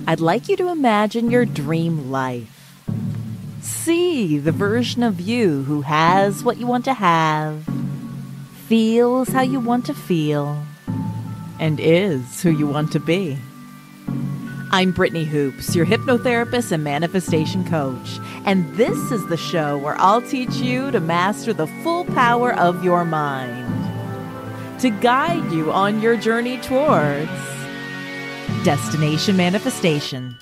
I'd like you to imagine your dream life. See the version of you who has what you want to have, feels how you want to feel, and is who you want to be. I'm Brittany Hoops, your hypnotherapist and manifestation coach, and this is the show where I'll teach you to master the full power of your mind, to guide you on your journey towards destination manifestation.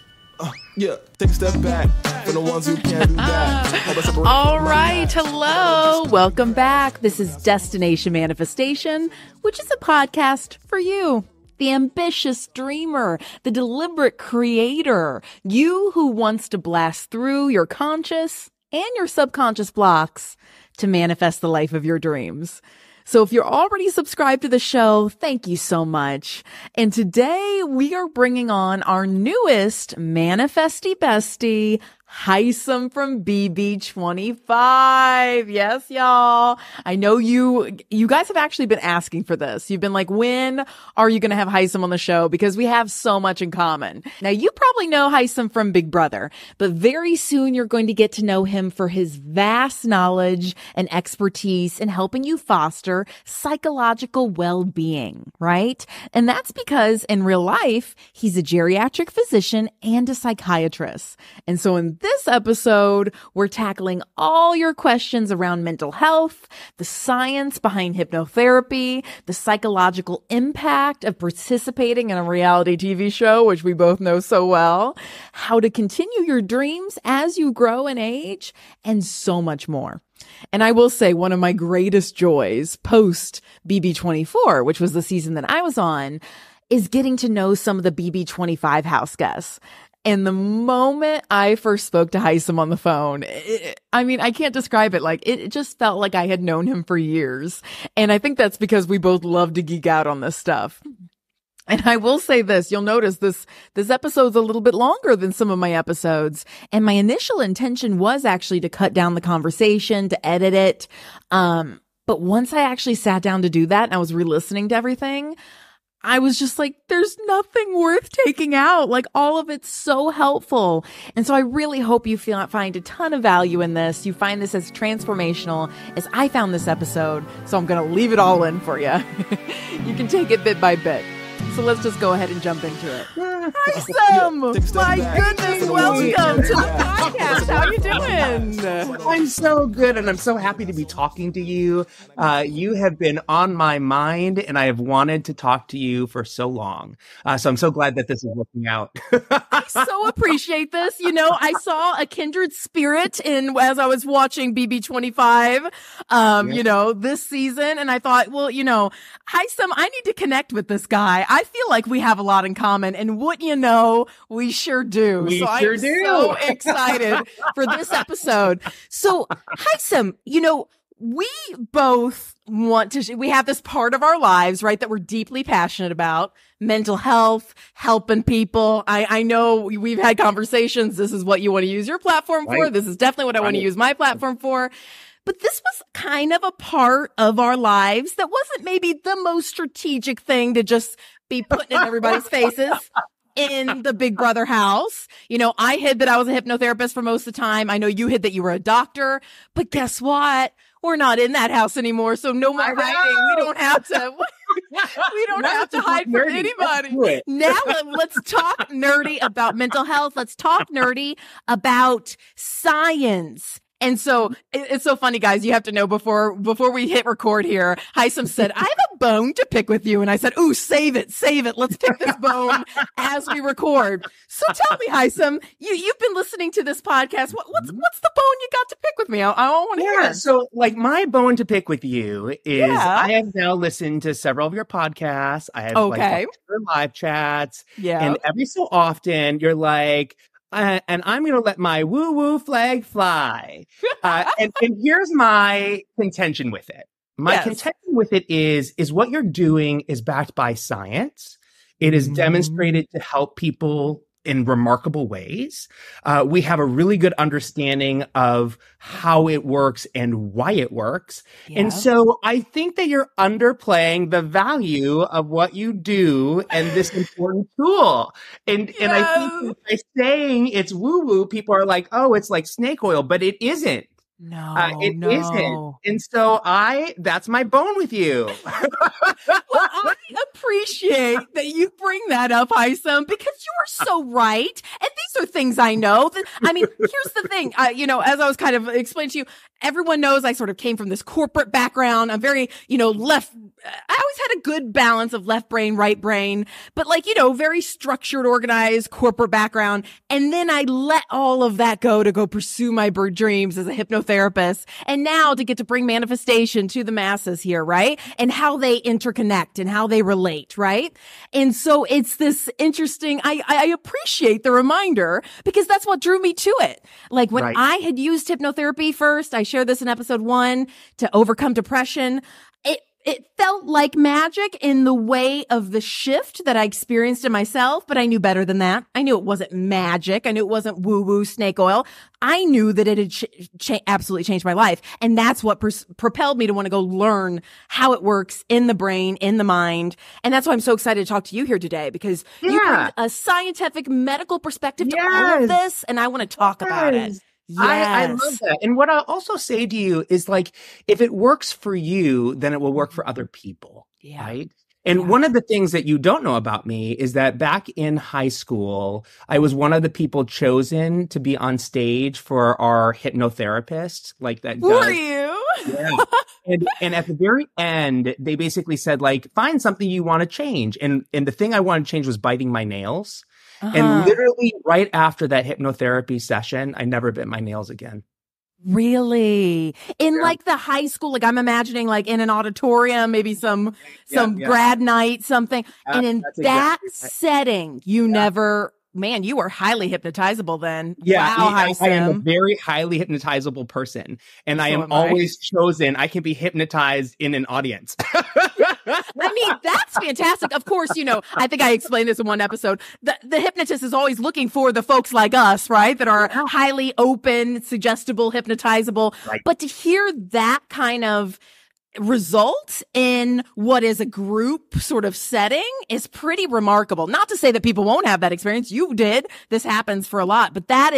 Take a step back for the ones who can't do that. All right. Hello. Welcome back. This is Destination Manifestation, which is a podcast for you, the ambitious dreamer, the deliberate creator, you who wants to blast through your conscious and your subconscious blocks to manifest the life of your dreams. So if you're already subscribed to the show, thank you so much. And today we are bringing on our newest manifesty bestie, Hisam from BB25. Yes, y'all. I know you guys have actually been asking for this. You've been like, when are you going to have Hisam on the show? Because we have so much in common. Now, you probably know Hisam from Big Brother, but very soon you're going to get to know him for his vast knowledge and expertise in helping you foster psychological well-being, right? And that's because in real life, he's a geriatric physician and a psychiatrist. And so in this episode, we're tackling all your questions around mental health, the science behind hypnotherapy, the psychological impact of participating in a reality TV show, which we both know so well, how to continue your dreams as you grow in age, and so much more. And I will say one of my greatest joys post BB24, which was the season that I was on, is getting to know some of the BB25 house guests. And the moment I first spoke to Hisam on the phone, I can't describe it. Like, it just felt like I had known him for years. And I think that's because we both love to geek out on this stuff. And I will say this, you'll notice this episode's a little bit longer than some of my episodes. And my initial intention was actually to cut down the conversation, to edit it. But once I actually sat down to do that and I was re-listening to everything, I was just like, there's nothing worth taking out. Like, all of it's so helpful. And so I really hope you find a ton of value in this. You find this as transformational as I found this episode. So I'm going to leave it all in for you. You can take it bit by bit. So let's just go ahead and jump into it. Hisam! My goodness, welcome to the podcast. How are you doing? I'm so good, and I'm so happy to be talking to you. You have been on my mind, and I have wanted to talk to you for so long. So I'm so glad that this is working out. I so appreciate this. You know, I saw a kindred spirit as I was watching BB25, this season, and I thought, well, Hisam, I need to connect with this guy. I feel like we have a lot in common, and wouldn't you know, we sure do. I'm so excited for this episode. So, Hisam, we both we have this part of our lives, right, that we're deeply passionate about, mental health, helping people. I know we've had conversations. This is what you want to use your platform for. This is definitely what I want to use my platform for. But this was kind of a part of our lives that wasn't maybe the most strategic thing to just be putting in everybody's faces in the Big Brother house. I hid that I was a hypnotherapist for most of the time. I know you hid that you were a doctor, but guess what? We're not in that house anymore. So no more hiding. We don't have to. We don't have to hide from anybody. Now let's talk nerdy about mental health. Let's talk nerdy about science. And so it's so funny, guys. You have to know before we hit record here, Hisam said, I have a bone to pick with you. And I said, ooh, save it. Let's pick this bone as we record. So tell me, Hisam, you've been listening to this podcast. What's the bone you got to pick with me? I want to hear it. So my bone to pick with you is I have now listened to several of your podcasts. I have your live chats. Yeah. And every so often you're like, and I'm going to let my woo-woo flag fly. And here's my contention with it. My contention with it is what you're doing is backed by science. It is demonstrated to help people in remarkable ways. We have a really good understanding of how it works and why it works. Yeah. And so I think that you're underplaying the value of what you do and this important tool. And I think by saying it's woo-woo, people are like, oh, it's like snake oil, but it isn't. It isn't. And so that's my bone with you. Well, I appreciate that you bring that up, Hisam, because you are so right. And these are things I know. Here's the thing. As I was kind of explaining to you, everyone knows I sort of came from this corporate background. I'm very, left. I always had a good balance of left brain, right brain, but very structured, organized corporate background. And then I let all of that go to go pursue my dreams as a hypnotherapist. And now to get to bring manifestation to the masses here, right? And how they interconnect and how they relate, right? And so it's this interesting, I appreciate the reminder because that's what drew me to it. Like when I had used hypnotherapy first, I shared this in episode 1 to overcome depression. It felt like magic in the way of the shift that I experienced in myself, but I knew better than that. I knew it wasn't magic. I knew it wasn't woo-woo snake oil. I knew that it had absolutely changed my life. And that's what propelled me to want to go learn how it works in the brain, in the mind. And that's why I'm so excited to talk to you here today because you bring a scientific medical perspective to all of this, and I want to talk about it. Yes. I love that. And what I'll also say to you is like, if it works for you, then it will work for other people. Yeah. Right. And one of the things that you don't know about me is that back in high school, I was one of the people chosen to be on stage for our hypnotherapist. Like that. Were you? Yeah. And at the very end, they basically said like, find something you want to change. And the thing I wanted to change was biting my nails. And literally right after that hypnotherapy session, I never bit my nails again. Really? In like the high school, like I'm imagining like in an auditorium, maybe some grad night, something. And in that setting, you never, man, you were highly hypnotizable then. Yeah. Wow, I am a very highly hypnotizable person. And I am always chosen. I can be hypnotized in an audience. I mean, that's fantastic. Of course, I think I explained this in one episode. The hypnotist is always looking for the folks like us, right? That are highly open, suggestible, hypnotizable. Right. But to hear that kind of result in what is a group sort of setting is pretty remarkable. Not to say that people won't have that experience. You did. This happens for a lot, but that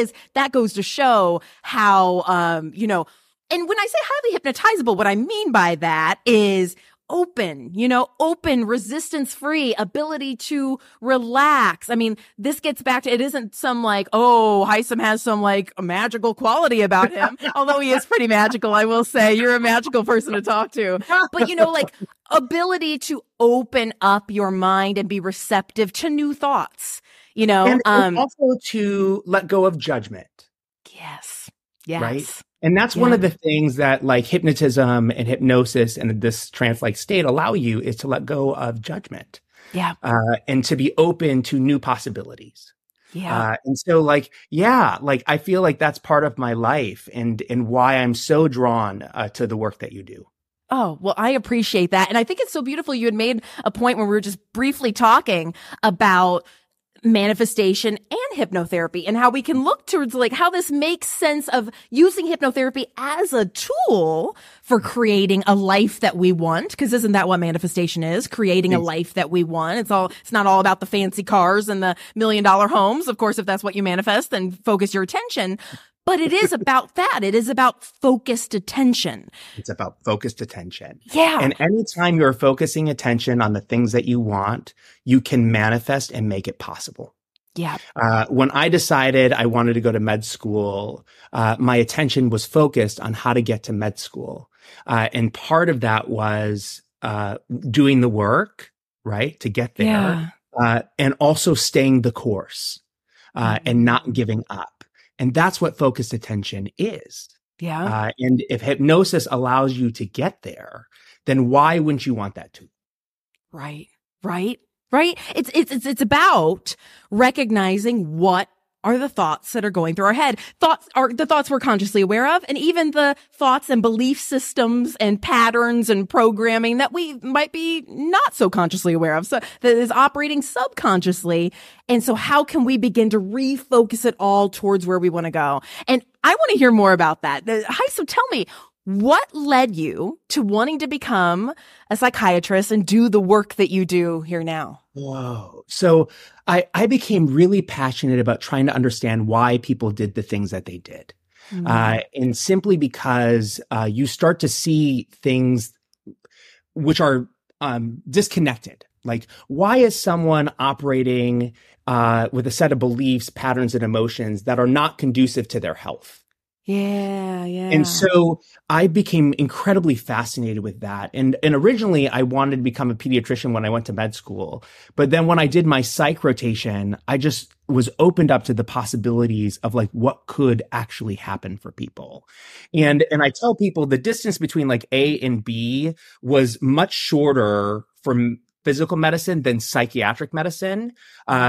goes to show how, and when I say highly hypnotizable, what I mean by that is open, resistance-free, ability to relax. I mean, this gets back to, it isn't some like, oh, Hisam has some like a magical quality about him. Although he is pretty magical, I will say. You're a magical person to talk to. But, like ability to open up your mind and be receptive to new thoughts, And also to let go of judgment. Yes. Right? And that's one of the things that like hypnotism and hypnosis and this trance-like state allow you is to let go of judgment. Yeah. And to be open to new possibilities. Yeah. And so I feel like that's part of my life and why I'm so drawn to the work that you do. Oh, well, I appreciate that. And I think it's so beautiful. You had made a point when we were just briefly talking about manifestation and hypnotherapy and how we can look towards like how this makes sense of using hypnotherapy as a tool for creating a life that we want. Because isn't that what manifestation is? Creating a life that we want. It's not all about the fancy cars and the $1 million homes. Of course, if that's what you manifest, then focus your attention. But it is about that. It is about focused attention. It's about focused attention. Yeah. And anytime you're focusing attention on the things that you want, you can manifest and make it possible. Yeah. When I decided I wanted to go to med school, my attention was focused on how to get to med school. And part of that was doing the work, right, to get there, and also staying the course and not giving up. And that's what focused attention is. Yeah. And if hypnosis allows you to get there, then why wouldn't you want that too? Right. It's about recognizing what are the thoughts that are going through our head. Thoughts are the thoughts we're consciously aware of, and even the thoughts and belief systems and patterns and programming that we might be not so consciously aware of. So that is operating subconsciously. And so how can we begin to refocus it all towards where we want to go? And I want to hear more about that. So tell me, what led you to wanting to become a psychiatrist and do the work that you do here now? Whoa. So I became really passionate about trying to understand why people did the things that they did. And simply because you start to see things which are disconnected. Like, why is someone operating with a set of beliefs, patterns, and emotions that are not conducive to their health? Yeah. And so I became incredibly fascinated with that. And originally I wanted to become a pediatrician when I went to med school. But then when I did my psych rotation, I just was opened up to the possibilities of like what could actually happen for people. And I tell people the distance between like A and B was much shorter from physical medicine than psychiatric medicine,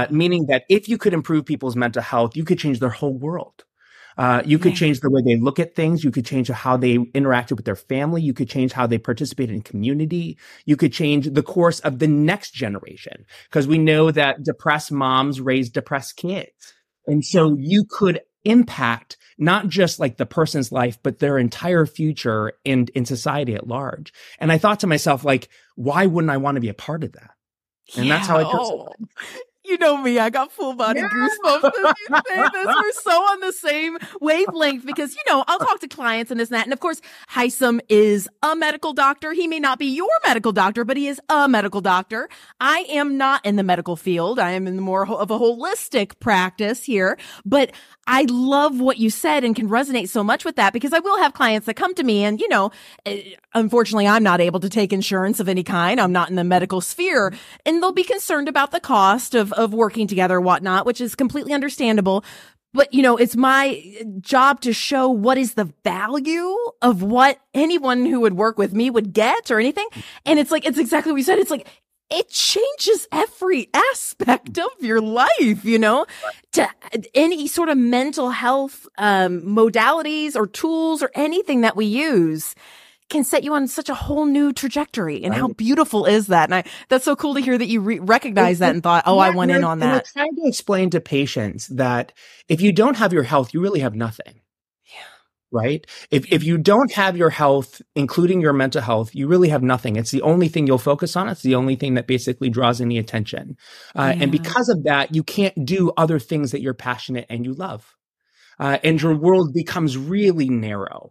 meaning that if you could improve people's mental health, you could change their whole world. You could change the way they look at things. You could change how they interacted with their family. You could change how they participated in community. You could change the course of the next generation, because we know that depressed moms raise depressed kids. And so you could impact not just like the person's life, but their entire future and in society at large. And I thought to myself, like, why wouldn't I want to be a part of that? And that's how I chose. You know me, I got full body goosebumps as you say this. We're so on the same wavelength because, I'll talk to clients and this and that. And of course, Hisam is a medical doctor. He may not be your medical doctor, but he is a medical doctor. I am not in the medical field. I am in more of a holistic practice here, but I love what you said and can resonate so much with that because I will have clients that come to me and, unfortunately, I'm not able to take insurance of any kind. I'm not in the medical sphere, and they'll be concerned about the cost of working together or whatnot, which is completely understandable. But, it's my job to show what is the value of what anyone who would work with me would get or anything. And it's exactly what you said. It's like, it changes every aspect of your life, to any sort of mental health modalities or tools or anything that we use can set you on such a whole new trajectory. And how beautiful is that? And that's so cool to hear that you recognize that and thought, I went in on that. I'm trying to explain to patients that if you don't have your health, you really have nothing. Right? If you don't have your health, including your mental health, you really have nothing. It's the only thing you'll focus on. It's the only thing that basically draws any attention. And because of that, you can't do other things that you're passionate and you love. And your world becomes really narrow.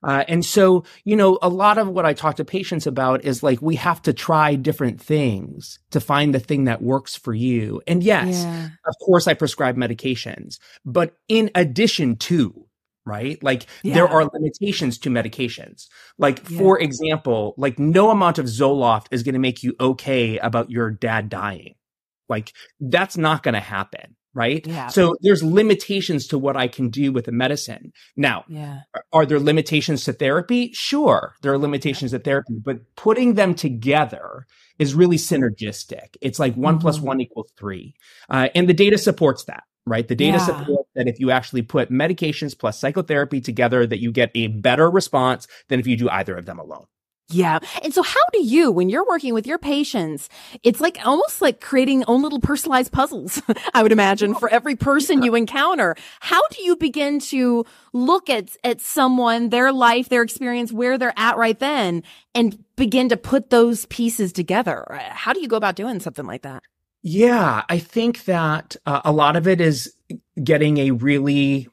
And so, a lot of what I talk to patients about is like, we have to try different things to find the thing that works for you. And yes, of course, I prescribe medications, but in addition to, right? Like there are limitations to medications. Like, for example, like no amount of Zoloft is going to make you okay about your dad dying. Like that's not going to happen. Right. So there's limitations to what I can do with a medicine. Now, are there limitations to therapy? Sure. There are limitations to therapy, but putting them together is really synergistic. It's like 1 + 1 = 3. And the data supports that. Right. The data supports that if you actually put medications plus psychotherapy together, that you get a better response than if you do either of them alone. Yeah. And so how do you, when you're working with your patients, it's like almost like creating own little personalized puzzles, I would imagine, for every person you encounter. How do you begin to look at someone, their life, their experience, where they're at right then, and begin to put those pieces together? How do you go about doing something like that? Yeah, I think that a lot of it is getting a really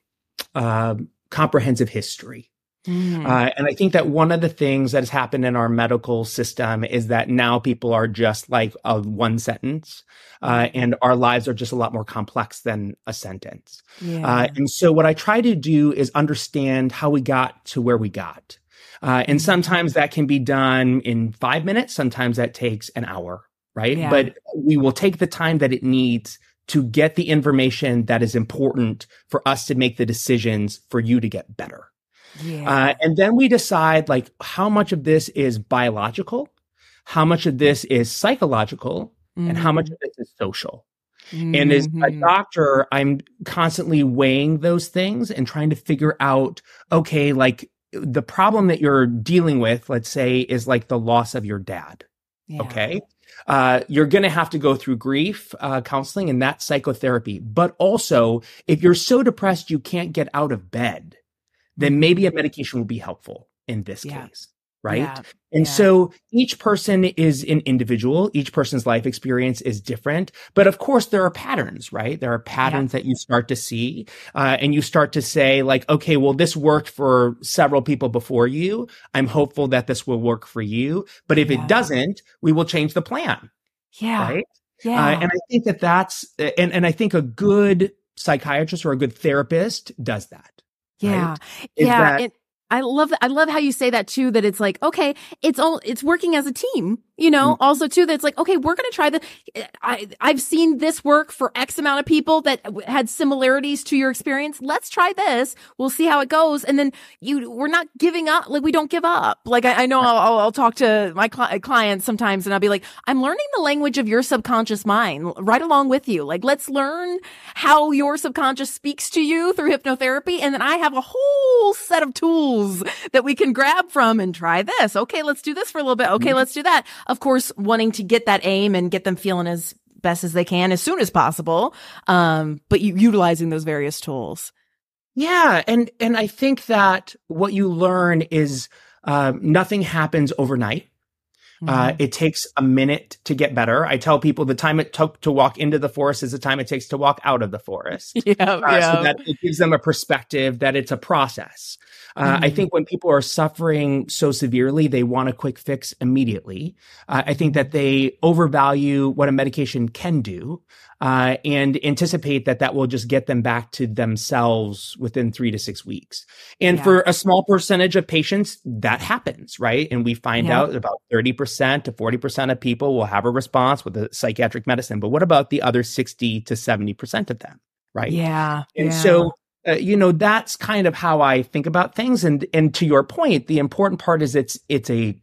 comprehensive history. And I think that one of the things that has happened in our medical system is that now people are just like one sentence, and our lives are just a lot more complex than a sentence. And so what I try to do is understand how we got to where we got. And sometimes that can be done in 5 minutes. Sometimes that takes an hour, right? But we will take the time that it needs to get the information that is important for us to make the decisions for you to get better. And then we decide like how much of this is biological, how much of this is psychological, and how much of this is social. And as a doctor, I'm constantly weighing those things and trying to figure out, okay, like the problem that you're dealing with, let's say, is like the loss of your dad. Yeah. Okay. You're going to have to go through grief counseling, and that's psychotherapy. But also, if you're so depressed you can't get out of bed, then maybe a medication will be helpful in this case. Right. Yeah. And so each person is an individual. Each person's life experience is different. But of course, there are patterns, right? There are patterns that you start to see and you start to say like, okay, well, this worked for several people before you. I'm hopeful that this will work for you. But if it doesn't, we will change the plan. Yeah. Right. Yeah. And I think that's and I think a good psychiatrist or a good therapist does that. Yeah. Right? Yeah. I love how you say that too, that it's like, okay, it's working as a team, you know, also too, that's like, okay, we're going to try the, I've seen this work for X amount of people that had similarities to your experience. Let's try this. We'll see how it goes. And then we're not giving up. Like we don't give up. Like I know I'll talk to my clients sometimes and I'll be like, I'm learning the language of your subconscious mind right along with you. Like let's learn how your subconscious speaks to you through hypnotherapy. And then I have a whole set of tools that we can grab from and try this. Okay, let's do this for a little bit. Okay, let's do that. Of course, wanting to get that aim and get them feeling as best as they can as soon as possible. But utilizing those various tools. Yeah. And I think that what you learn is nothing happens overnight. It takes a minute to get better. I tell people the time it took to walk into the forest is the time it takes to walk out of the forest. So that it gives them a perspective that it's a process. I think when people are suffering so severely, they want a quick fix immediately. I think that they overvalue what a medication can do, and anticipate that will just get them back to themselves within 3 to 6 weeks. And for a small percentage of patients, that happens, right? And we find out about 30% to 40% of people will have a response with a psychiatric medicine. But what about the other 60 to 70% of them, right? Yeah. And so, that's kind of how I think about things. And to your point, the important part is it's a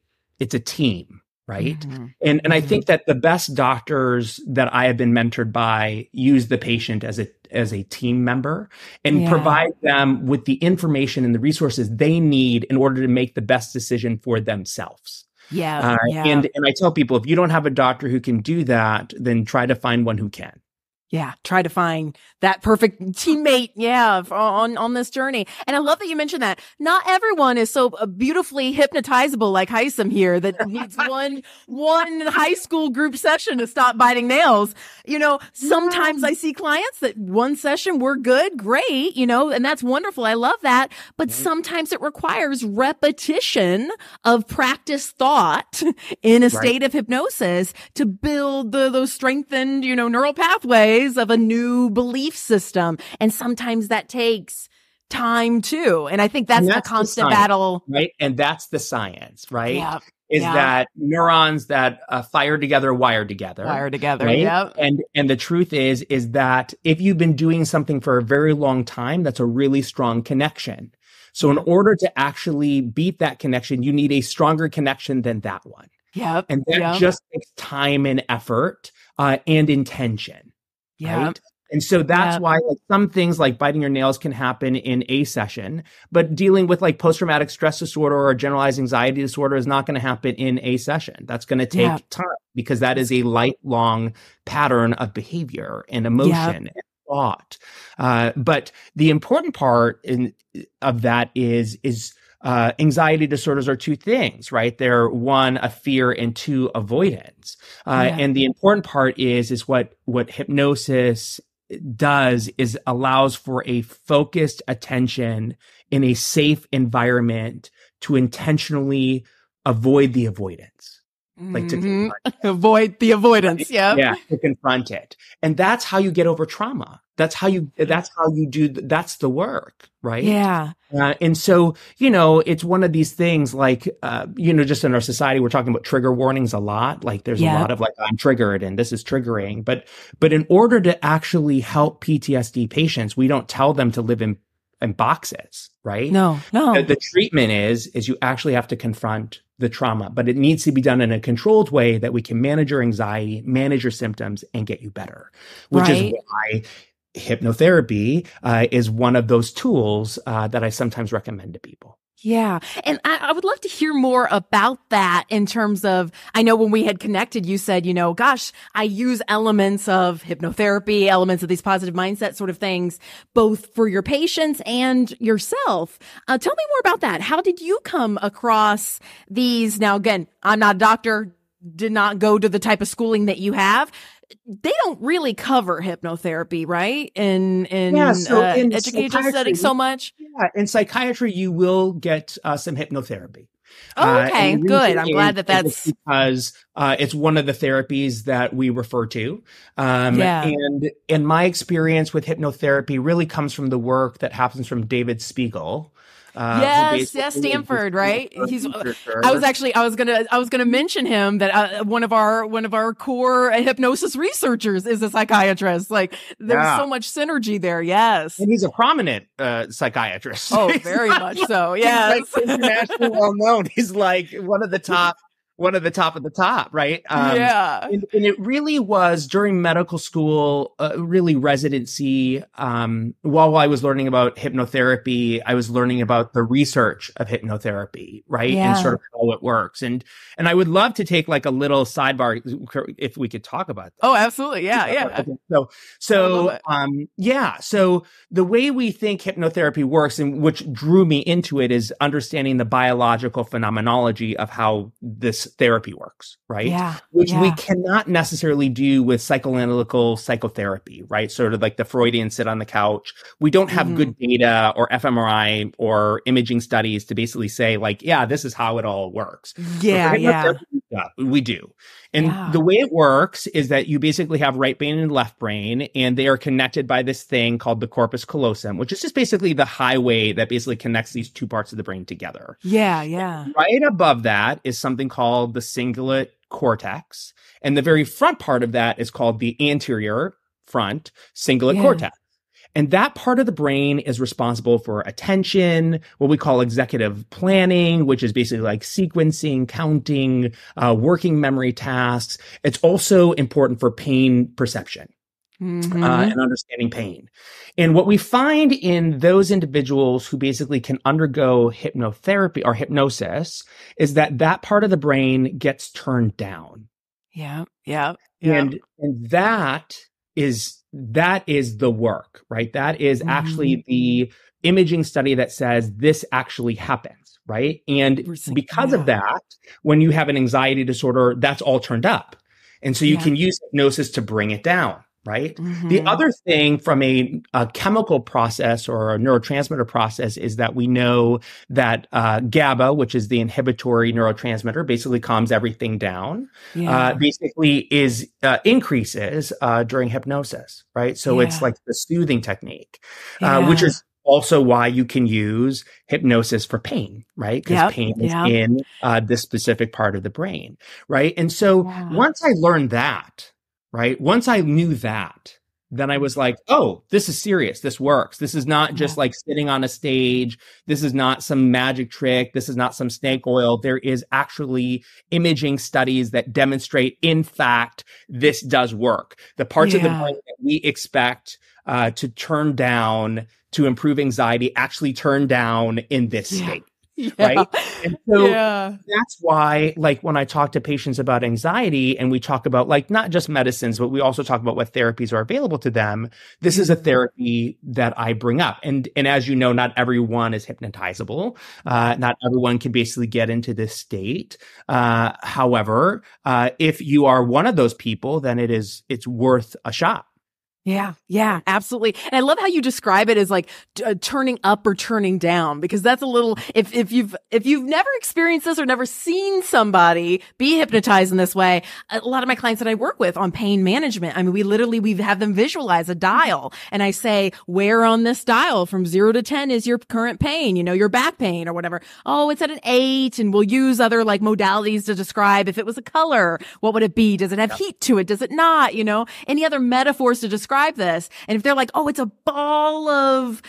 team, right? And I think that the best doctors that I have been mentored by use the patient as a team member and provide them with the information and the resources they need in order to make the best decision for themselves. And I tell people, if you don't have a doctor who can do that, then try to find one who can. Yeah. Try to find that perfect teammate. Yeah. On this journey. And I love that you mentioned that not everyone is so beautifully hypnotizable like Hisam here that needs one high school group session to stop biting nails. Sometimes I see clients that one session we're good, great, and that's wonderful. I love that. But sometimes it requires repetition of practice thought in a state of hypnosis to build those strengthened, neural pathways of a new belief system. And sometimes that takes time too. And I think that's the constant battle. Right. And that's the science, right? Yeah. That neurons that fire together, wire together. Right? Yeah. And the truth is that if you've been doing something for a very long time, that's a really strong connection. So in order to actually beat that connection, you need a stronger connection than that one. Yep. And that just takes time and effort and intention. Yeah. Right? And so that's why some things like biting your nails can happen in a session, but dealing with like post-traumatic stress disorder or generalized anxiety disorder is not going to happen in a session. That's going to take time because that is a lifelong pattern of behavior and emotion and thought. But the important part of that is anxiety disorders are two things, right? They're one, a fear, and two, avoidance. And the important part is what hypnosis does is allows for a focused attention in a safe environment to intentionally avoid the avoidance. Like to avoid the avoidance. Yeah. To confront it. And that's how you get over trauma. That's how you do, that's the work, right? Yeah. And so, it's one of these things like, just in our society, we're talking about trigger warnings a lot. Like there's a lot of like, I'm triggered and this is triggering. But in order to actually help PTSD patients, we don't tell them to live in boxes, right? No. The treatment is you actually have to confront the trauma, but it needs to be done in a controlled way that we can manage your anxiety, manage your symptoms, and get you better, which is why hypnotherapy is one of those tools that I sometimes recommend to people. Yeah. And I would love to hear more about that in terms of, I know when we had connected, you said, gosh, I use elements of hypnotherapy, elements of these positive mindset sort of things, both for your patients and yourself. Tell me more about that. How did you come across these? Now, again, I'm not a doctor, did not go to the type of schooling that you have. They don't really cover hypnotherapy, right? In educational settings so much. Yeah, in psychiatry, you will get some hypnotherapy. Oh, okay, good. I'm glad that's because it's one of the therapies that we refer to. And in my experience with hypnotherapy really comes from the work that happens from David Spiegel. Yes, Stanford, right? I was gonna mention him that one of our core hypnosis researchers is a psychiatrist. Like there's so much synergy there. Yes, and he's a prominent psychiatrist. Oh, very much so. Yes, he's like internationally well known. He's like one of the top of the top, right? And it really was during medical school, really residency. While I was learning about hypnotherapy, I was learning about the research of hypnotherapy, right? And sort of how it works. And I would love to take like a little sidebar if we could talk about that. Oh, absolutely. Yeah. So the way we think hypnotherapy works, and which drew me into it, is understanding the biological phenomenology of how this therapy works, right? Which we cannot necessarily do with psychoanalytical psychotherapy, right? Sort of like the Freudian sit on the couch. We don't have good data or fMRI or imaging studies to basically say like, this is how it all works. We do. And the way it works is that you basically have right brain and left brain, and they are connected by this thing called the corpus callosum, which is just basically the highway that basically connects these two parts of the brain together. Right above that is something called the cingulate cortex. And the very front part of that is called the anterior front cingulate cortex. And that part of the brain is responsible for attention, what we call executive planning, which is basically like sequencing, counting, working memory tasks. It's also important for pain perception. And understanding pain. And what we find in those individuals who basically can undergo hypnotherapy or hypnosis is that part of the brain gets turned down. And that is the work, right? That is actually the imaging study that says this actually happens, right? And because of that, when you have an anxiety disorder, that's all turned up. And so you can use hypnosis to bring it down. Right. The other thing from a chemical process or a neurotransmitter process is that we know that GABA, which is the inhibitory neurotransmitter, basically calms everything down, basically increases during hypnosis. Right. So it's like the soothing technique, which is also why you can use hypnosis for pain, right? Because pain is in this specific part of the brain. Right. And so once I learned that, right? Once I knew that, then I was like, oh, this is serious. This works. This is not just like sitting on a stage. This is not some magic trick. This is not some snake oil. There is actually imaging studies that demonstrate, in fact, this does work. The parts of the brain that we expect to turn down to improve anxiety actually turn down in this state. Right. And so that's why, like, when I talk to patients about anxiety and we talk about like not just medicines, but we also talk about what therapies are available to them. This is a therapy that I bring up. And as you know, not everyone is hypnotizable. Not everyone can basically get into this state. However, if you are one of those people, then it's worth a shot. Yeah, absolutely. And I love how you describe it as like turning up or turning down, because that's a little, if you've never experienced this or never seen somebody be hypnotized in this way, a lot of my clients that I work with on pain management, I mean, we have them visualize a dial, and I say, where on this dial from 0 to 10 is your current pain, your back pain or whatever. Oh, it's at an 8. And we'll use other like modalities to describe if it was a color, what would it be? Does it have heat to it? Does it not? Any other metaphors to describe describe this. And if they're like, oh, it's a ball of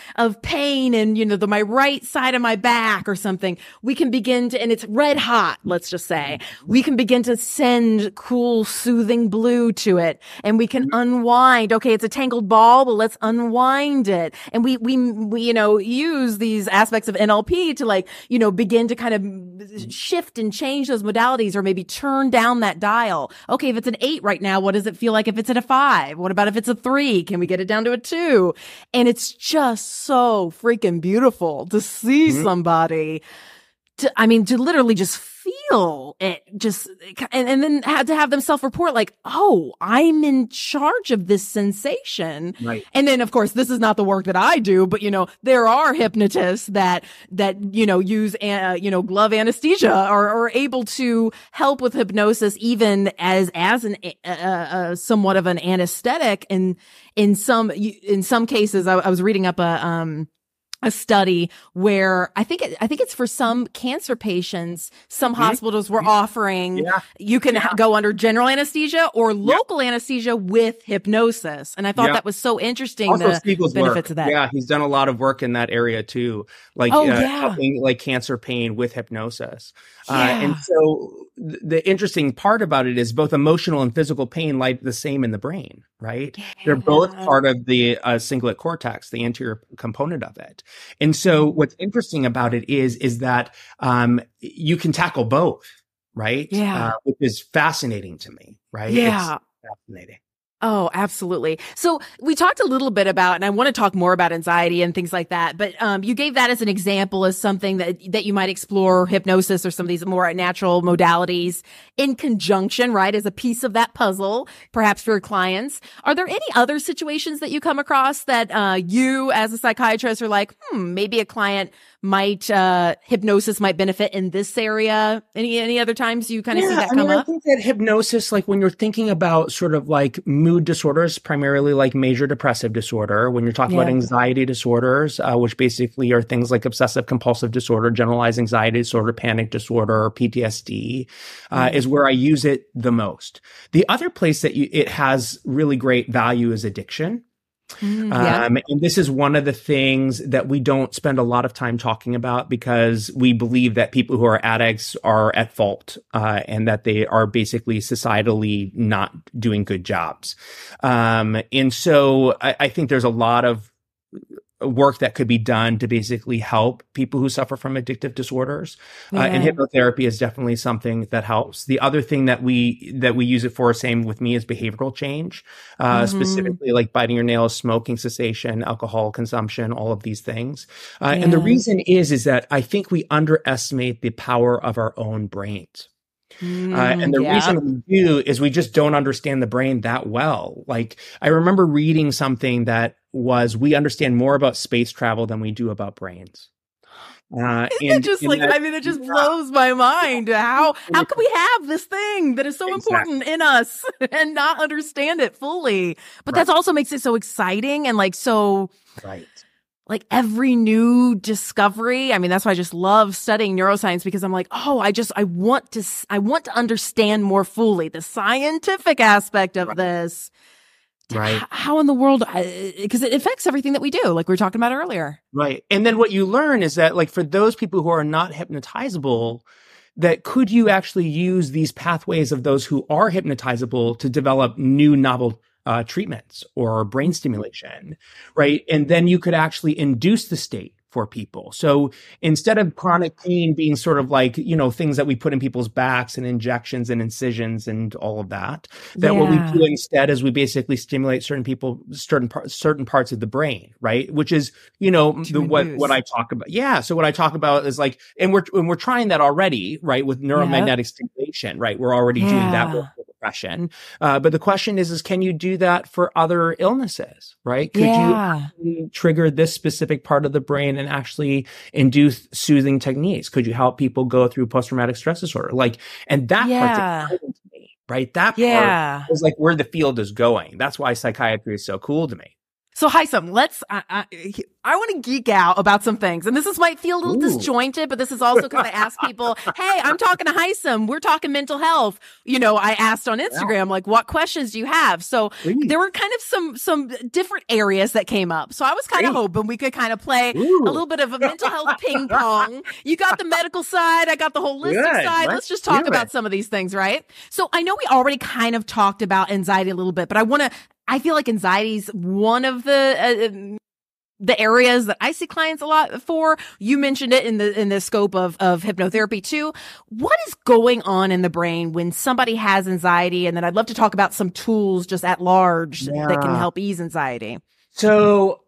pain and, my right side of my back or something, we can begin to, and it's red hot, let's just say, we can begin to send cool, soothing blue to it, and we can unwind. Okay, it's a tangled ball, but let's unwind it. And we use these aspects of NLP to begin to kind of shift and change those modalities, or maybe turn down that dial. Okay, if it's an 8 right now, what does it feel like if it's at a 5? What about if it's a 3? Can we get it down to a 2? And it's just so freaking beautiful to see somebody to literally just feel it, and then had to have them self-report like, oh, I'm in charge of this sensation. Right. And then, of course, this is not the work that I do, but, there are hypnotists that use, glove anesthesia or are able to help with hypnosis even as an somewhat of an anesthetic. And in some cases, I was reading up a study where I think it's for some cancer patients, some hospitals were offering, you can go under general anesthesia or local anesthesia with hypnosis. And I thought that was so interesting. Also, the Spiegel's benefits work. of that. Yeah, he's done a lot of work in that area too, helping cancer pain with hypnosis. And so the interesting part about it is both emotional and physical pain lie the same in the brain, right? Yeah. They're both part of the cingulate cortex, the anterior component of it. And so what's interesting about it is that you can tackle both, right? Yeah. Which is fascinating to me, right? Yeah. It's fascinating. Oh, absolutely. So we talked a little bit about, and I want to talk more about anxiety and things like that, but you gave that as an example as something that you might explore hypnosis or some of these more natural modalities in conjunction, right, as a piece of that puzzle, perhaps for your clients. Are there any other situations that you come across that you as a psychiatrist are like, maybe a client might, hypnosis might benefit in this area? Any other times you kind of see that come up? I think that hypnosis, like when you're thinking about sort of like mood disorders, primarily like major depressive disorder, when you're talking about anxiety disorders, which basically are things like obsessive compulsive disorder, generalized anxiety disorder, panic disorder, or PTSD, is where I use it the most. The other place that it has really great value is addiction. And this is one of the things that we don't spend a lot of time talking about because we believe that people who are addicts are at fault, and that they are basically societally not doing good jobs. And so I think there's a lot of work that could be done to basically help people who suffer from addictive disorders. And hypnotherapy is definitely something that helps. The other thing that we use it for, same with me, is behavioral change, specifically like biting your nails, smoking cessation, alcohol consumption, all of these things. And the reason is that I think we underestimate the power of our own brains. And the reason we do is we just don't understand the brain that well. Like I remember reading something that we understand more about space travel than we do about brains. It just blows my mind. How can we have this thing that is so important in us and not understand it fully? But that also makes it so exciting and like so like every new discovery. I mean, that's why I just love studying neuroscience, because I'm like, oh, I want to understand more fully the scientific aspect of this. Right. How in the world, because it affects everything that we do, like we were talking about earlier. Right. And then what you learn is that, like, for those people who are not hypnotizable, that could you actually use these pathways of those who are hypnotizable to develop new novel treatments or brain stimulation, right? And then you could actually induce the state for people. So instead of chronic pain being sort of like, things that we put in people's backs and injections and incisions and all of that, what we do instead is we basically stimulate certain parts of the brain, right? Which is, what I talk about. Yeah. So what I talk about is like, and we're trying that already, right? With neuromagnetic stimulation, right? We're already doing that with depression. But the question is can you do that for other illnesses, right? Could you actually trigger this specific part of the brain and actually induce soothing techniques? Could you help people go through post-traumatic stress disorder? And that part's exciting to me, right? That part is like where the field is going. That's why psychiatry is so cool to me. So Hisam, I want to geek out about some things. And this might feel a little disjointed, but this is also because I ask people, hey, I'm talking to Hisam. We're talking mental health. I asked on Instagram, like, what questions do you have? So there were kind of some different areas that came up. So I was kind of hoping we could kind of play a little bit of a mental health ping pong. You got the medical side. I got the holistic side. Let's just talk about some of these things, right? So I know we already kind of talked about anxiety a little bit, but I feel like anxiety is one of the areas that I see clients a lot for. You mentioned it in the scope of hypnotherapy too. What is going on in the brain when somebody has anxiety? And then I'd love to talk about some tools just at large that can help ease anxiety. So,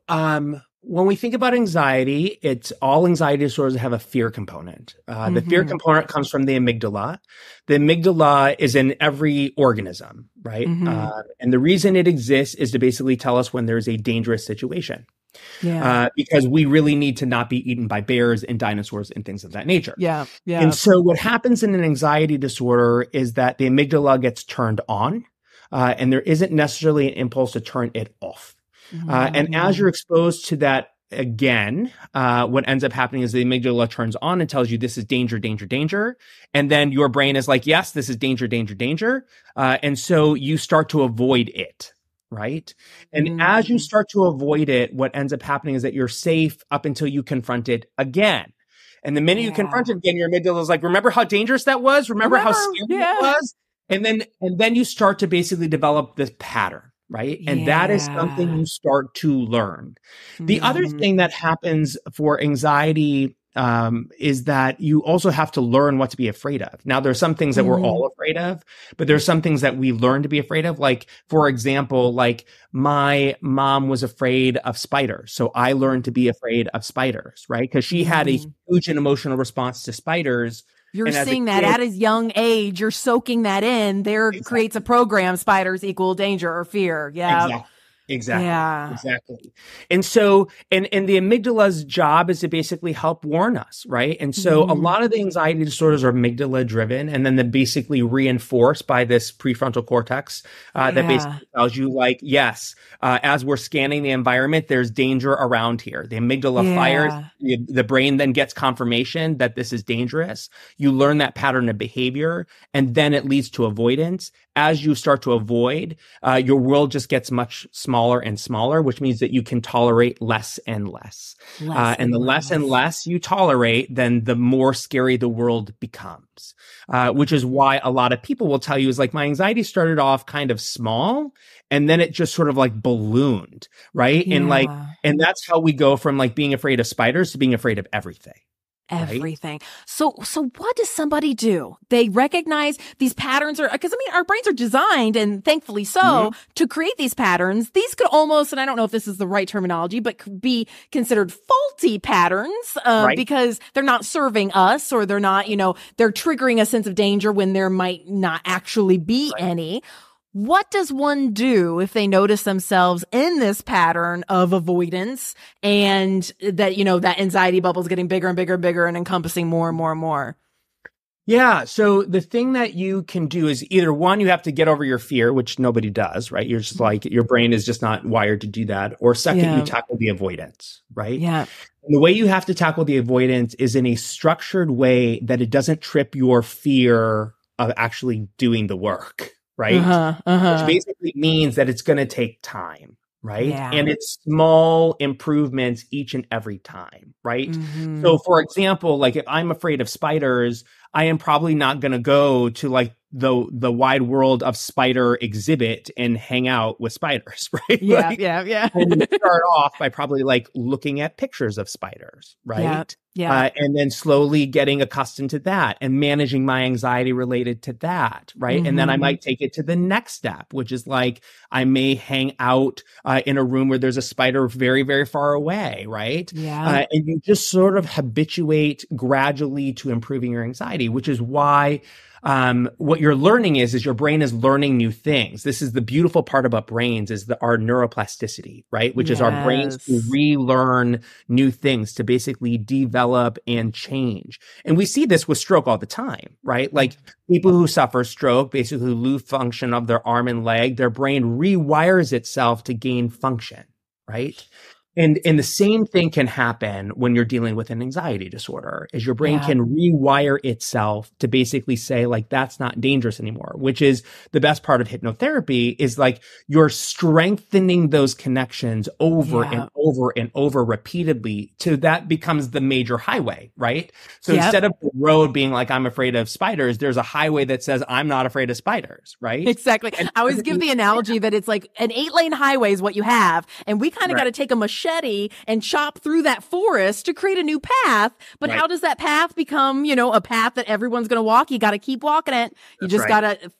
when we think about anxiety, all anxiety disorders have a fear component. The fear component comes from the amygdala. The amygdala is in every organism, right? And the reason it exists is to basically tell us when there's a dangerous situation. Because we really need to not be eaten by bears and dinosaurs and things of that nature. And so what happens in an anxiety disorder is that the amygdala gets turned on, and there isn't necessarily an impulse to turn it off. And as you're exposed to that again, what ends up happening is the amygdala turns on and tells you this is danger, danger, danger. And then your brain is like, yes, this is danger, danger, danger. And so you start to avoid it. Right. And as you start to avoid it, what ends up happening is that you're safe up until you confront it again. And the minute you confront it again, your amygdala is like, remember how dangerous that was? Remember how scary it was? And then you start to basically develop this pattern. Right. And that is something you start to learn. The other thing that happens for anxiety is that you also have to learn what to be afraid of. Now, there are some things that we're all afraid of, but there's some things that we learn to be afraid of. Like, for example, like my mom was afraid of spiders. So I learned to be afraid of spiders, right? Because she had a huge and emotional response to spiders. You're seeing that at a young age. You're soaking that in. There creates a program, spiders equal danger or fear. Exactly. And so, and the amygdala's job is to basically help warn us, right? And so a lot of the anxiety disorders are amygdala driven, and then they're basically reinforced by this prefrontal cortex that basically tells you like, yes, as we're scanning the environment, there's danger around here. The amygdala fires, the brain then gets confirmation that this is dangerous. You learn that pattern of behavior, and then it leads to avoidance. As you start to avoid, your world just gets much smaller and smaller, which means that you can tolerate less and less. And the less and less you tolerate, then the more scary the world becomes, which is why a lot of people will tell you is like, my anxiety started off kind of small, and then it just sort of like ballooned, right? And that's how we go from like being afraid of spiders to being afraid of everything. Everything. Right? So what does somebody do? They recognize these patterns because our brains are designed, and thankfully so, to create these patterns. These could almost, and I don't know if this is the right terminology, but could be considered faulty patterns, because they're not serving us, or they're not, they're triggering a sense of danger when there might not actually be any. What does one do if they notice themselves in this pattern of avoidance, and that, that anxiety bubble is getting bigger and bigger and bigger and encompassing more and more and more? Yeah. So the thing that you can do is either one, you have to get over your fear, which nobody does, right? You're just like, your brain is just not wired to do that. Or second, you tackle the avoidance, right? Yeah. And the way you have to tackle the avoidance is in a structured way that it doesn't trip your fear of actually doing the work. Right? Which basically means that it's going to take time, right? And it's small improvements each and every time, right? So for example, like if I'm afraid of spiders, I am probably not going to go to like the wide world of spider exhibit and hang out with spiders, right? And start off by probably like looking at pictures of spiders, right? And then slowly getting accustomed to that and managing my anxiety related to that, right? And then I might take it to the next step, which is like, I may hang out in a room where there's a spider very, very far away, right? And you just sort of habituate gradually to improving your anxiety, which is why what you're learning is your brain is learning new things. This is the beautiful part about brains is our neuroplasticity, right? Which is our brains to relearn new things, to basically develop and change. And we see this with stroke all the time, right? Like people who suffer stroke basically lose function of their arm and leg. Their brain rewires itself to gain function. right? And the same thing can happen when you're dealing with an anxiety disorder, is your brain can rewire itself to basically say, like, that's not dangerous anymore, which is the best part of hypnotherapy, is like you're strengthening those connections over and over and over repeatedly till that becomes the major highway, right? So instead of the road being like, I'm afraid of spiders, there's a highway that says, I'm not afraid of spiders, right? Exactly. And I always give the analogy that it's like an 8-lane highway is what you have. And we kind of got to take a machete and chop through that forest to create a new path. But how does that path become, a path that everyone's going to walk? You got to keep walking it. You just got to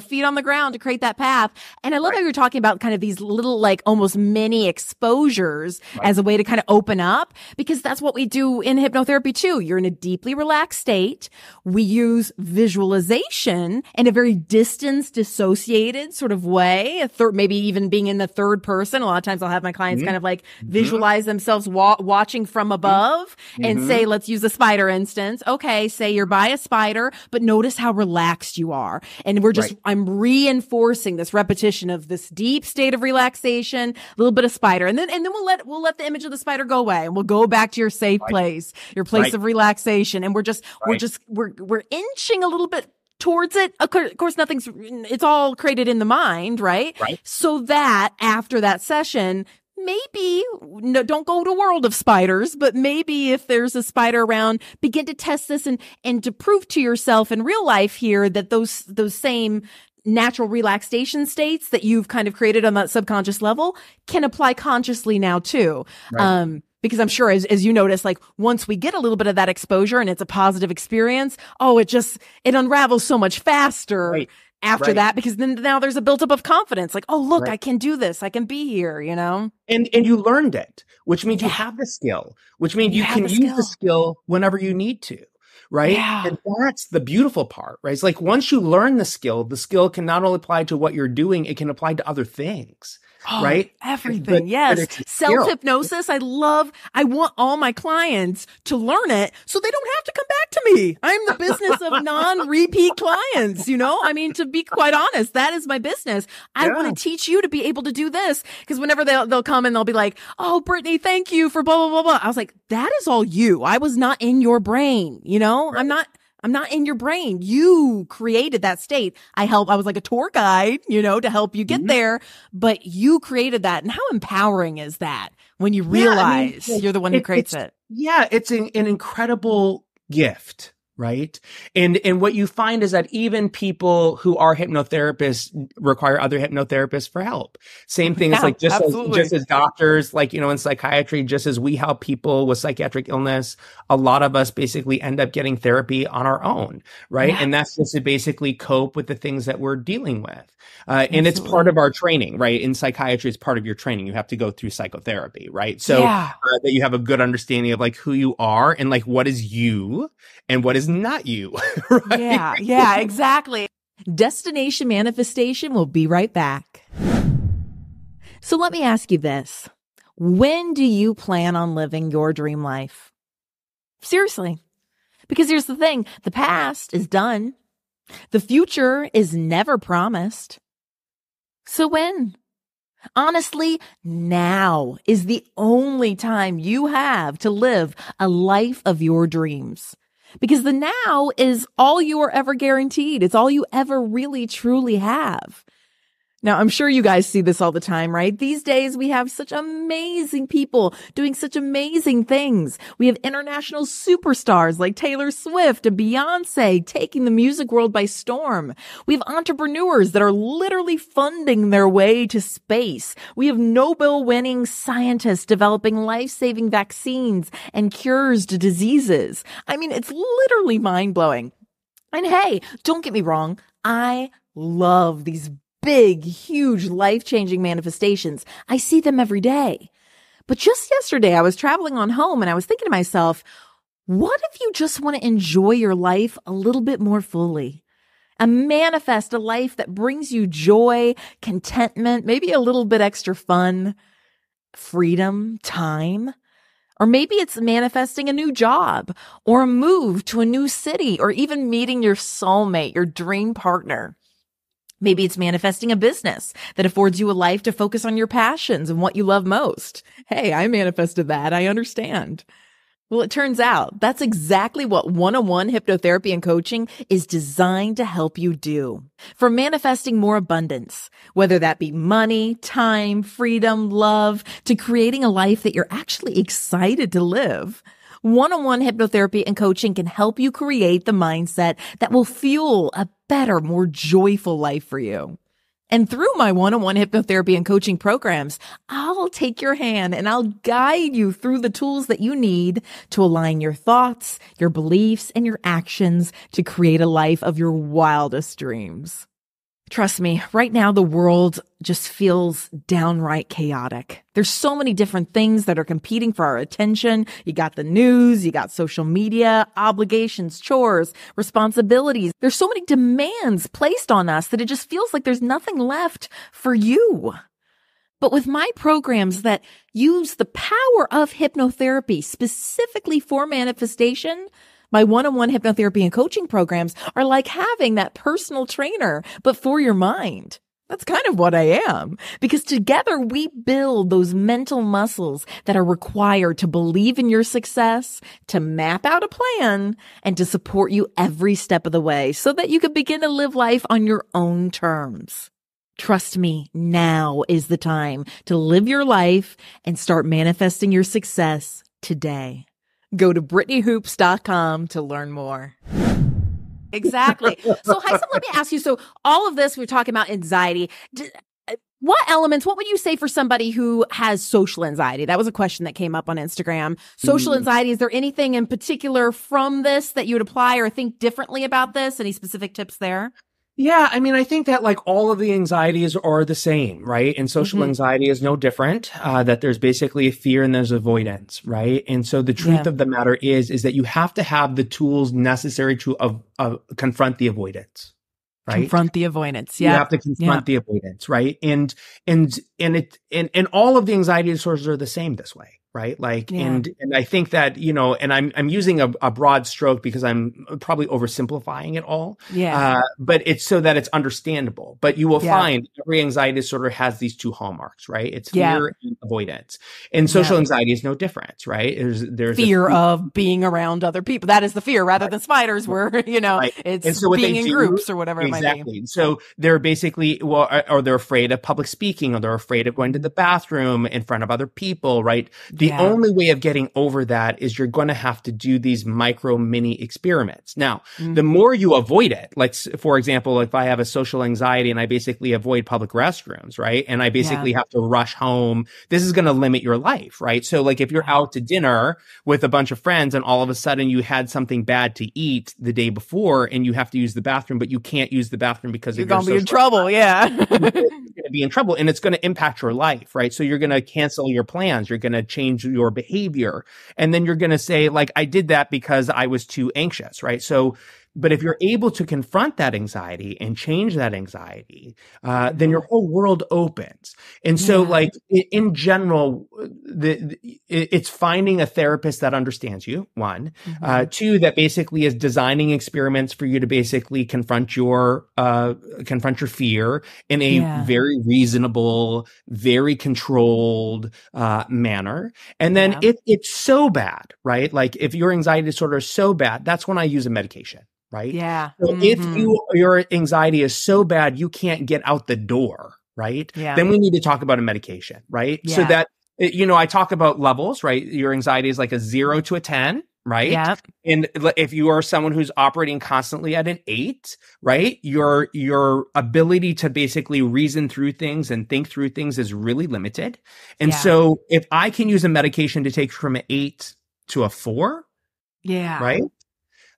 feet on the ground to create that path. And I love how you're talking about kind of these little, like, almost mini exposures as a way to kind of open up, because that's what we do in hypnotherapy too. You're in a deeply relaxed state. We use visualization in a very distanced, dissociated sort of way, maybe even being in the third person. A lot of times I'll have my clients kind of like visualize themselves watching from above and say, let's use a spider instance. Okay, say you're by a spider, but notice how relaxed you are. And we're just, I'm reinforcing this repetition of this deep state of relaxation, a little bit of spider. And then we'll let the image of the spider go away, and we'll go back to your safe place, your place of relaxation. And we're inching a little bit towards it. Of course, it's all created in the mind, right? So that after that session, maybe don't go to world of spiders, but maybe if there's a spider around, begin to test this and to prove to yourself in real life here that those same natural relaxation states that you've kind of created on that subconscious level can apply consciously now too. Because I'm sure as you notice, like, once we get a little bit of that exposure and it's a positive experience, it unravels so much faster. After that, because then now there's a buildup of confidence. Like, oh, look, I can do this. I can be here, And you learned it, which means you have the skill, which means you can use the skill whenever you need to, right? Yeah. And that's the beautiful part, right? It's like, once you learn the skill can not only apply to what you're doing, it can apply to other things. Right? Everything. Yes. Self-hypnosis. I want all my clients to learn it so they don't have to come back to me. I'm the business of non-repeat clients, I mean, to be quite honest, that is my business. I want to teach you to be able to do this, because whenever they'll come and they'll be like, oh, Brittany, thank you for blah, blah, blah, blah. I was like, that is all you. I was not in your brain. I'm not in your brain. You created that state. I was like a tour guide, to help you get there, but you created that. And how empowering is that when you realize you're the one who creates it? Yeah, it's an incredible gift. Right. And what you find is that even people who are hypnotherapists require other hypnotherapists for help. Same thing. It's like, just as doctors, like, in psychiatry, just as we help people with psychiatric illness, a lot of us basically end up getting therapy on our own. Right. Yeah. And that's just to basically cope with the things that we're dealing with. And it's part of our training, right? In psychiatry, it's part of your training. You have to go through psychotherapy, right? So that you have a good understanding of, like, who you are and, like, what is you and what is not you. Right? Yeah, exactly. Destination Manifestation will be right back. So let me ask you this. When do you plan on living your dream life? Seriously. Because here's the thing. The past is done. The future is never promised. So when? Honestly, now is the only time you have to live a life of your dreams. Because the now is all you are ever guaranteed. It's all you ever really, truly have. Now, I'm sure you guys see this all the time, right? These days, we have such amazing people doing such amazing things. We have international superstars like Taylor Swift and Beyonce taking the music world by storm. We have entrepreneurs that are literally funding their way to space. We have Nobel-winning scientists developing life-saving vaccines and cures to diseases. I mean, it's literally mind-blowing. And hey, don't get me wrong. I love these big, huge, life-changing manifestations. I see them every day. But just yesterday, I was traveling on home and I was thinking to myself, what if you just want to enjoy your life a little bit more fully? And manifest a life that brings you joy, contentment, maybe a little bit extra fun, freedom, time. Or maybe it's manifesting a new job or a move to a new city or even meeting your soulmate, your dream partner. Maybe it's manifesting a business that affords you a life to focus on your passions and what you love most. Hey, I manifested that. I understand. Well, it turns out that's exactly what one-on-one hypnotherapy and coaching is designed to help you do. From manifesting more abundance, whether that be money, time, freedom, love, to creating a life that you're actually excited to live. One-on-one hypnotherapy and coaching can help you create the mindset that will fuel a better, more joyful life for you. And through my one-on-one hypnotherapy and coaching programs, I'll take your hand and I'll guide you through the tools that you need to align your thoughts, your beliefs, and your actions to create a life of your wildest dreams. Trust me, right now the world just feels downright chaotic. There's so many different things that are competing for our attention. You got the news, you got social media, obligations, chores, responsibilities. There's so many demands placed on us that it just feels like there's nothing left for you. But with my programs that use the power of hypnotherapy specifically for manifestation, my one-on-one hypnotherapy and coaching programs are like having that personal trainer, but for your mind. That's kind of what I am, because together we build those mental muscles that are required to believe in your success, to map out a plan, and to support you every step of the way so that you can begin to live life on your own terms. Trust me, now is the time to live your life and start manifesting your success today. Go to BrittanyHoops.com to learn more. Exactly. So, Hisam, let me ask you. So, all of this, we're talking about anxiety. What elements, what would you say for somebody who has social anxiety? That was a question that came up on Instagram. Social anxiety, is there anything in particular from this that you would apply or think differently about this? Any specific tips there? Yeah, I mean, I think that like all of the anxieties are the same, right? And social anxiety is no different, that there's basically a fear and there's avoidance, right? And so the truth of the matter is that you have to have the tools necessary to confront the avoidance, right? Confront the avoidance. Yeah. You have to confront the avoidance, right? And all of the anxiety disorders are the same this way. Right. Like, and I think that, you know, and I'm using a broad stroke because I'm probably oversimplifying it all. Yeah. But it's so that it's understandable. But you will find every anxiety disorder has these two hallmarks, right? It's fear and avoidance. And social anxiety is no different, right? There's fear of being around other people. That is the fear rather than spiders where, you know, it's so being in groups or whatever it might be. Exactly. So they're basically, or they're afraid of public speaking, or they're afraid of going to the bathroom in front of other people, right? The only way of getting over that is you're going to have to do these micro mini experiments. Now, the more you avoid it, like, for example, if I have a social anxiety and I basically avoid public restrooms, right? And I basically have to rush home, this is going to limit your life, right? So like if you're out to dinner with a bunch of friends and all of a sudden you had something bad to eat the day before and you have to use the bathroom, but you can't use the bathroom because you're going to be in trouble. Yeah. You're going to be in trouble and it's going to impact your life, right? So you're going to cancel your plans. You're going to change your behavior. And then you're going to say, like, I did that because I was too anxious, right? So, but if you're able to confront that anxiety and change that anxiety, then your whole world opens. And so like in general, it's finding a therapist that understands you, one, two, that basically is designing experiments for you to basically confront your fear in a very reasonable, very controlled, manner. And then if it's so bad, right? Like if your anxiety disorder is so bad, that's when I use a medication. Right? Yeah. So if your anxiety is so bad, you can't get out the door, right? Yeah. Then we need to talk about a medication, right? Yeah. So that, you know, I talk about levels, right? Your anxiety is like a 0 to a 10, right? Yeah. And if you are someone who's operating constantly at an 8, right? Your ability to basically reason through things and think through things is really limited. And so if I can use a medication to take from an 8 to a 4, right?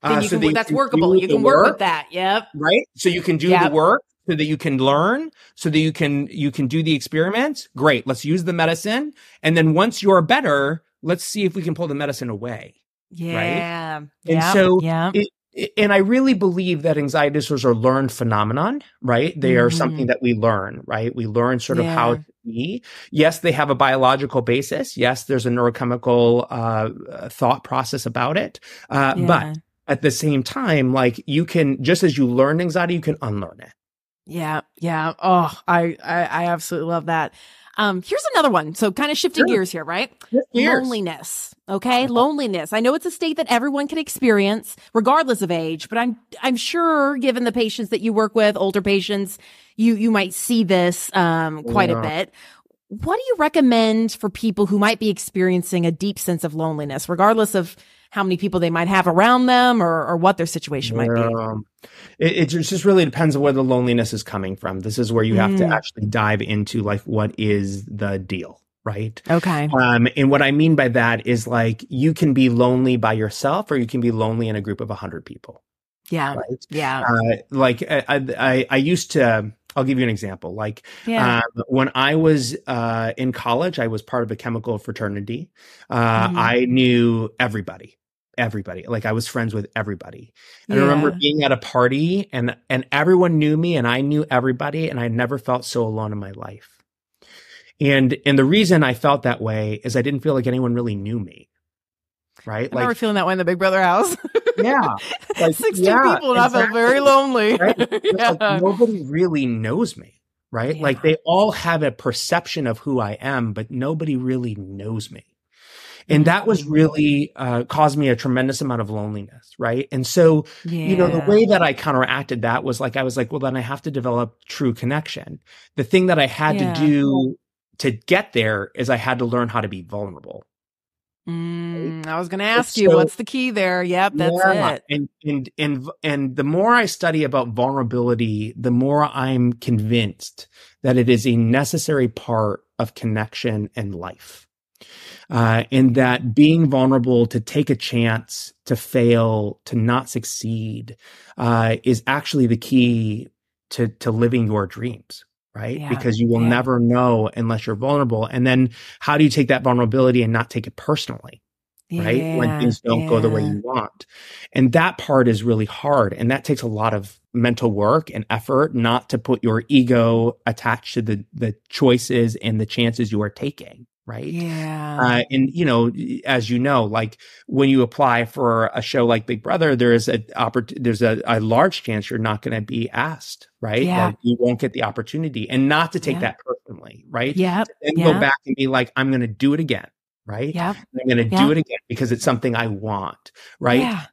Then you can, that's workable. You can work with that. Yep. Right. So you can do the work so that you can learn, so that you can do the experiments. Great. Let's use the medicine. And then once you're better, let's see if we can pull the medicine away. Yeah. Right. And so, and I really believe that anxiety disorders are learned phenomenon, right? They are something that we learn, right? We learn sort of how to be. Yes, they have a biological basis. Yes, there's a neurochemical thought process about it. But at the same time, like you can, just as you learn anxiety, you can unlearn it. Yeah. Yeah. Oh, I absolutely love that. Here's another one. So kind of shifting gears here, right? Loneliness. Okay. Loneliness. I know it's a state that everyone can experience regardless of age, but I'm sure given the patients that you work with, older patients, you might see this, quite a bit. What do you recommend for people who might be experiencing a deep sense of loneliness, regardless of how many people they might have around them or what their situation might be? It just really depends on where the loneliness is coming from. This is where you have to actually dive into like, what is the deal, right? Okay. And what I mean by that is like, you can be lonely by yourself or you can be lonely in a group of 100 people. Yeah. Right? Yeah. Like I used to, I'll give you an example. Like, when I was, in college, I was part of a chemical fraternity. I knew everybody. Like, I was friends with everybody. And I remember being at a party and everyone knew me and I knew everybody, and I never felt so alone in my life. And the reason I felt that way is I didn't feel like anyone really knew me. Right? I remember feeling that way in the Big Brother house. Yeah. Like, 16 people and I felt very lonely. Right? Like, nobody really knows me. Right? Like, they all have a perception of who I am, but nobody really knows me. And that was really caused me a tremendous amount of loneliness, right? And so, the way that I counteracted that was like, I was like, well, then I have to develop true connection. The thing that I had to do to get there is I had to learn how to be vulnerable. I was going to ask you, what's the key there? Yep, that's it. And the more I study about vulnerability, the more I'm convinced that it is a necessary part of connection and life. And that being vulnerable, to take a chance, to fail, to not succeed, is actually the key to living your dreams, right? Yeah. Because you will never know unless you're vulnerable. And then how do you take that vulnerability and not take it personally, right? When things don't go the way you want. And that part is really hard. And that takes a lot of mental work and effort, not to put your ego attached to the choices and the chances you are taking. Right. Yeah. And, as you know, like when you apply for a show like Big Brother, there's a large chance you're not going to be asked. Right. Yeah. Like, you won't get the opportunity, and not to take that personally. Right. Yeah. And go back and be like, I'm going to do it again. Right. Yeah. I'm going to do it again because it's something I want. Right. Yeah.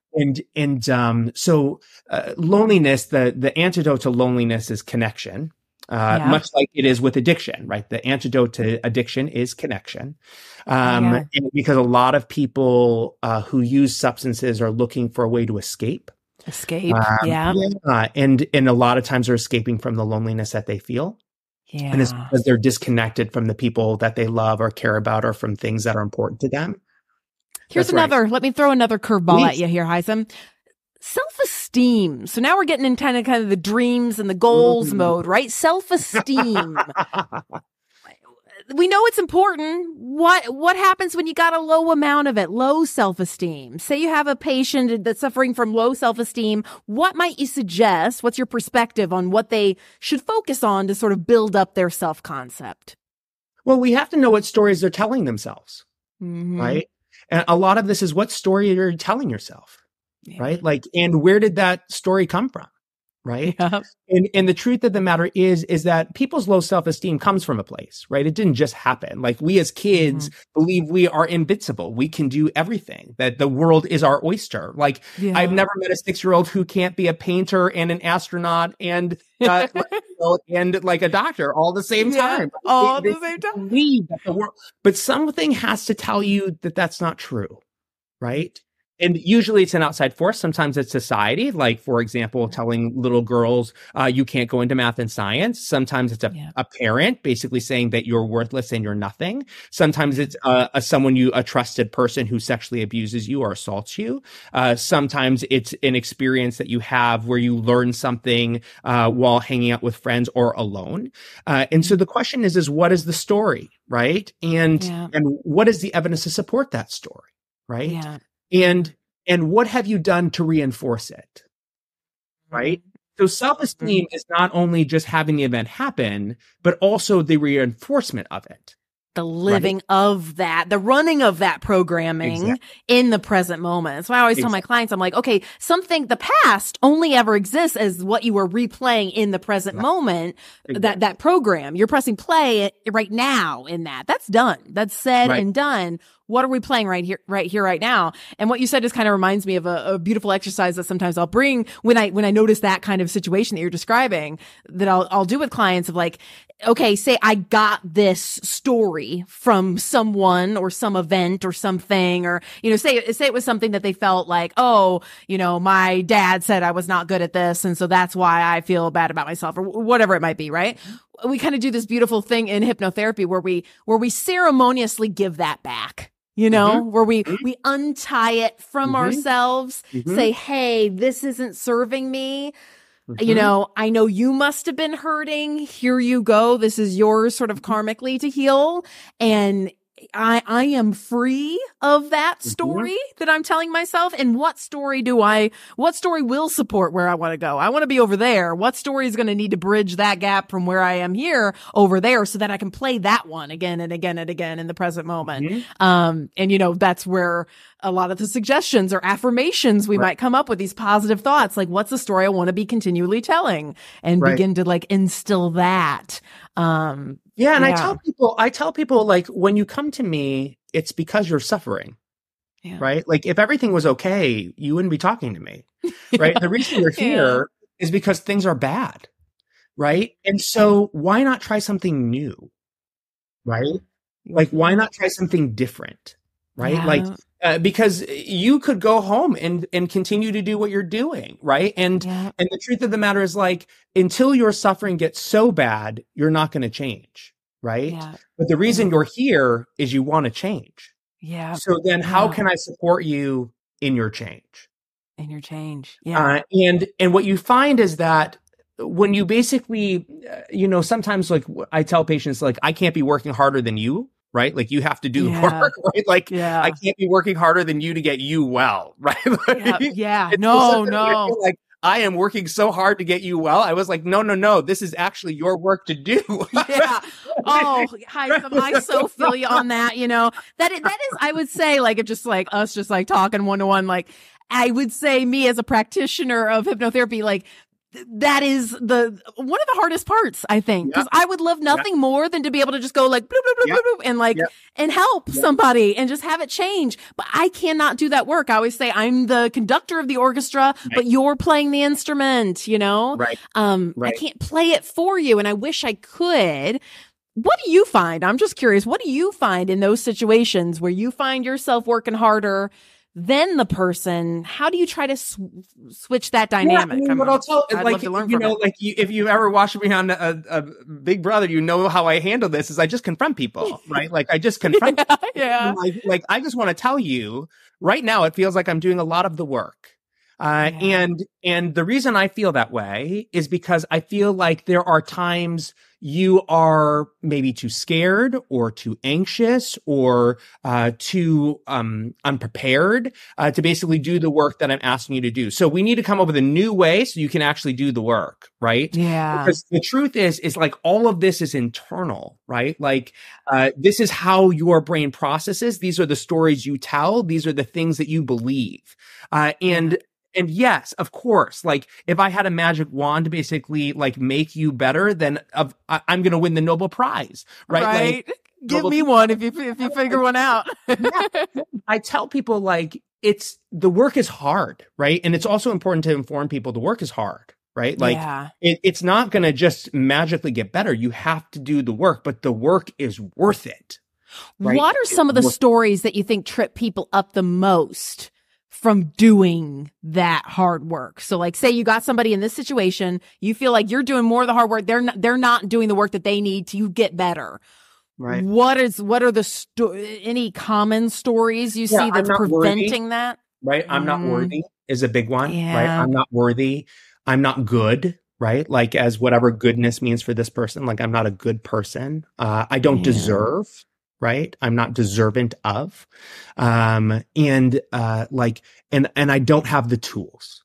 So loneliness, the antidote to loneliness is connection. Much like it is with addiction, right? The antidote to addiction is connection. And because a lot of people who use substances are looking for a way to escape. And a lot of times they're escaping from the loneliness that they feel. Yeah. And it's because they're disconnected from the people that they love or care about, or from things that are important to them. Let me throw another curveball at you here, Hisam. Self-esteem. So now we're getting in kind of the dreams and the goals mode, right? Self-esteem. We know it's important. What happens when you got a low amount of it? Low self-esteem. Say you have a patient that's suffering from low self-esteem. What might you suggest? What's your perspective on what they should focus on to sort of build up their self-concept? Well, we have to know what stories they're telling themselves, right? And a lot of this is what story you're telling yourself. Right? Like, and where did that story come from? Right. Yeah. And the truth of the matter is that people's low self-esteem comes from a place, right? It didn't just happen. Like, we as kids believe we are invincible. We can do everything, that the world is our oyster. Like, I've never met a 6-year-old who can't be a painter and an astronaut and, and like a doctor all the same time. All at the same time. Believe that the world, but something has to tell you that that's not true. Right. And usually it's an outside force. Sometimes it's society. Like, for example, telling little girls, you can't go into math and science. Sometimes it's a parent basically saying that you're worthless and you're nothing. Sometimes it's a trusted person who sexually abuses you or assaults you. Sometimes it's an experience that you have where you learn something while hanging out with friends or alone. And so the question is what is the story, right? And what is the evidence to support that story, right? Yeah. And what have you done to reinforce it? Right? So self-esteem is not only just having the event happen, but also the reinforcement of it. the living of that, the running of that programming in the present moment. That's why I always tell my clients, I'm like, okay, the past only ever exists as what you were replaying in the present moment, that program. You're pressing play right now in that. That's done. That's said and done. What are we playing right here, right now? And what you said just kind of reminds me of a beautiful exercise that sometimes I'll bring when I notice that kind of situation that you're describing, that I'll do with clients of like, okay, say I got this story from someone or some event or something, or, say it was something that they felt like, oh, my dad said I was not good at this, and so that's why I feel bad about myself, or whatever it might be, right? We kind of do this beautiful thing in hypnotherapy where we ceremoniously give that back. Where we untie it from ourselves, say, hey, this isn't serving me. I know you must have been hurting. Here you go. This is yours sort of karmically to heal. And I am free of that story that I'm telling myself. And what story will support where I want to go? I want to be over there. What story is going to need to bridge that gap from where I am here over there so that I can play that one again and again and again in the present moment? And that's where a lot of the suggestions or affirmations we might come up with, these positive thoughts, like what's the story I want to be continually telling, and begin to like instill that. And I tell people like, when you come to me, it's because you're suffering, right? Like if everything was okay, you wouldn't be talking to me, right? The reason you're here is because things are bad, right? And so why not try something new, right? Like why not try something different, right? Like, because you could go home and continue to do what you're doing, right? And the truth of the matter is, like, until your suffering gets so bad, you're not going to change, right? But the reason you're here is you want to change. So then how can I support you in your change? And what you find is that when you basically, sometimes like I tell patients, like, I can't be working harder than you. Right? Like you have to do the work, right? Like I can't be working harder than you to get you well, right? Like, no. Like I am working so hard to get you well. I was like, no. This is actually your work to do. Oh, Hisam, I so feel you on that. That is, I would say, like, it just like us just like talking one-to-one, like I would say me as a practitioner of hypnotherapy, like, that is one of the hardest parts, I think, because I would love nothing more than to be able to just go like, bloop, bloop, bloop, bloop, and like, and help somebody and just have it change. But I cannot do that work. I always say I'm the conductor of the orchestra, but you're playing the instrument, I can't play it for you. And I wish I could. What do you find? I'm just curious. What do you find in those situations where you find yourself working harder than the person? How do you try to switch that dynamic? What I'll tell, I'd love to learn from it. Like if you ever watch me on a Big Brother, how I handle this is I just confront people, right? Like I just confront. Like I just want to tell you right now, it feels like I'm doing a lot of the work. And the reason I feel that way is because I feel like there are times you are maybe too scared or too anxious or too unprepared to basically do the work that I'm asking you to do. So we need to come up with a new way so you can actually do the work, right? Yeah. Because the truth is like all of this is internal, right? Like this is how your brain processes. These are the stories you tell. These are the things that you believe. And yes, of course, like if I had a magic wand to basically like make you better, then I'm going to win the Nobel Prize, right? Right. Like, give me one if you figure one out. I tell people like the work is hard, right? And it's also important to inform people the work is hard, right? Like it's not going to just magically get better. You have to do the work, but the work is worth it. Right? What are some of the stories that you think trip people up the most from doing that hard work? So like, say you got somebody in this situation, you feel like you're doing more of the hard work. They're not doing the work that they need to get better. Right. What are the any common stories you see that's preventing that? Right. I'm not worthy is a big one. Yeah. Right. I'm not worthy. I'm not good. Right. Like as whatever goodness means for this person, like I'm not a good person. I don't deserve. Right. I'm not deserving of, and I don't have the tools.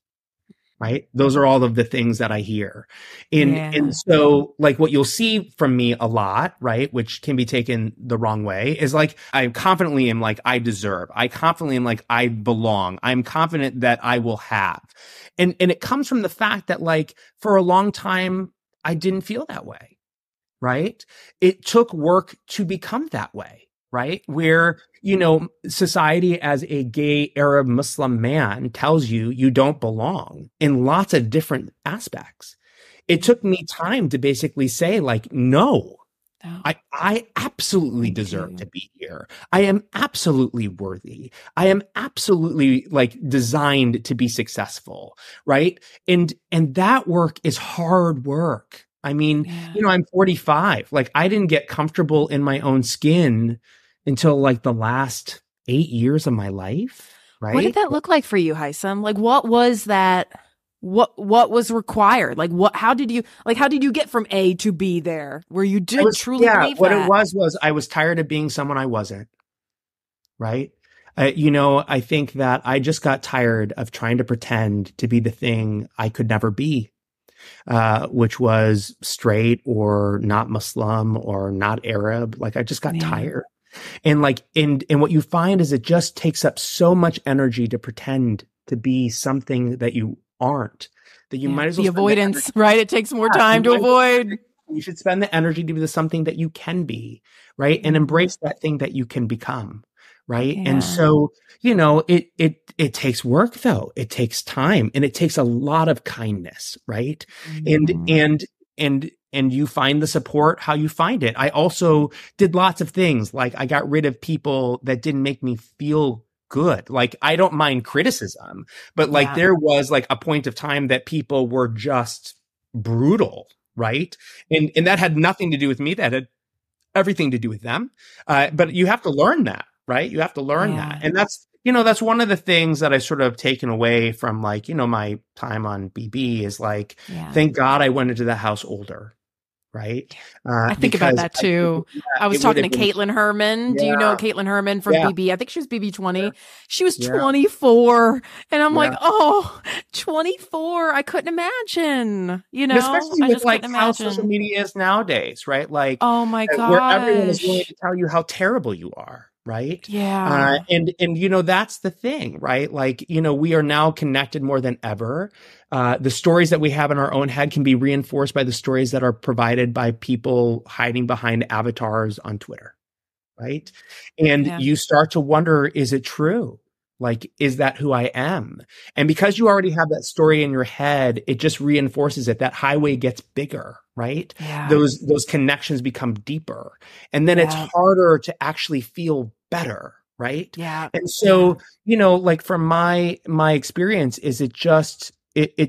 right? Those are all of the things that I hear. And so like what you'll see from me a lot, right, which can be taken the wrong way, is like I confidently am like I deserve. I confidently am like I belong. I'm confident that I will have. And it comes from the fact that like for a long time I didn't feel that way, right? It took work to become that way. Right? Where, you know, society as a gay Arab Muslim man tells you you don't belong in lots of different aspects. It took me time to basically say like, no, I absolutely deserve to be here. I am absolutely worthy. I am absolutely like designed to be successful. Right. And that work is hard work. I mean, you know, I'm 45. Like I didn't get comfortable in my own skin until like the last 8 years of my life, right? What did that look like for you, Hisam? Like, what was that? What was required? Like, how did you get from A to B there, where you did truly believe what that? It was I was tired of being someone I wasn't, right? You know, I think that I just got tired of trying to pretend to be the thing I could never be, which was straight or not Muslim or not Arab. Like, I just got tired. And like, and what you find is it just takes up so much energy to pretend to be something that you aren't, that you might as well. The avoidance, right? It takes more time to avoid. You should spend the energy to be something that you can be, right? And embrace that thing that you can become, right? And so, you know, it takes work though. It takes time and it takes a lot of kindness, right? And you find the support how you find it. I also did lots of things. Like I got rid of people that didn't make me feel good. Like I don't mind criticism, but like there was like a point of time that people were just brutal, right? And that had nothing to do with me. That had everything to do with them. But you have to learn that, right? You have to learn that. And that's, you know, that's one of the things that I sort of taken away from like, you know, my time on BB is like, thank God I went into the house older. Right. I think about that too. I was talking to Caitlin Herman. Do you know Caitlin Herman from BB? I think she was BB 20. She was 24. And I'm like, 24. I couldn't imagine, you know, especially with like how social media is nowadays, right? Like, oh my God, where everyone is willing to tell you how terrible you are. Right. Yeah. And, you know, that's the thing, right? Like, you know, we are now connected more than ever. The stories that we have in our own head can be reinforced by the stories that are provided by people hiding behind avatars on Twitter. Right. And you start to wonder, is it true? Like, is that who I am? And because you already have that story in your head, it just reinforces it. That highway gets bigger, right? Yeah. Those connections become deeper. And then it's harder to actually feel better, right? Yeah. And so, you know, like from my experience is it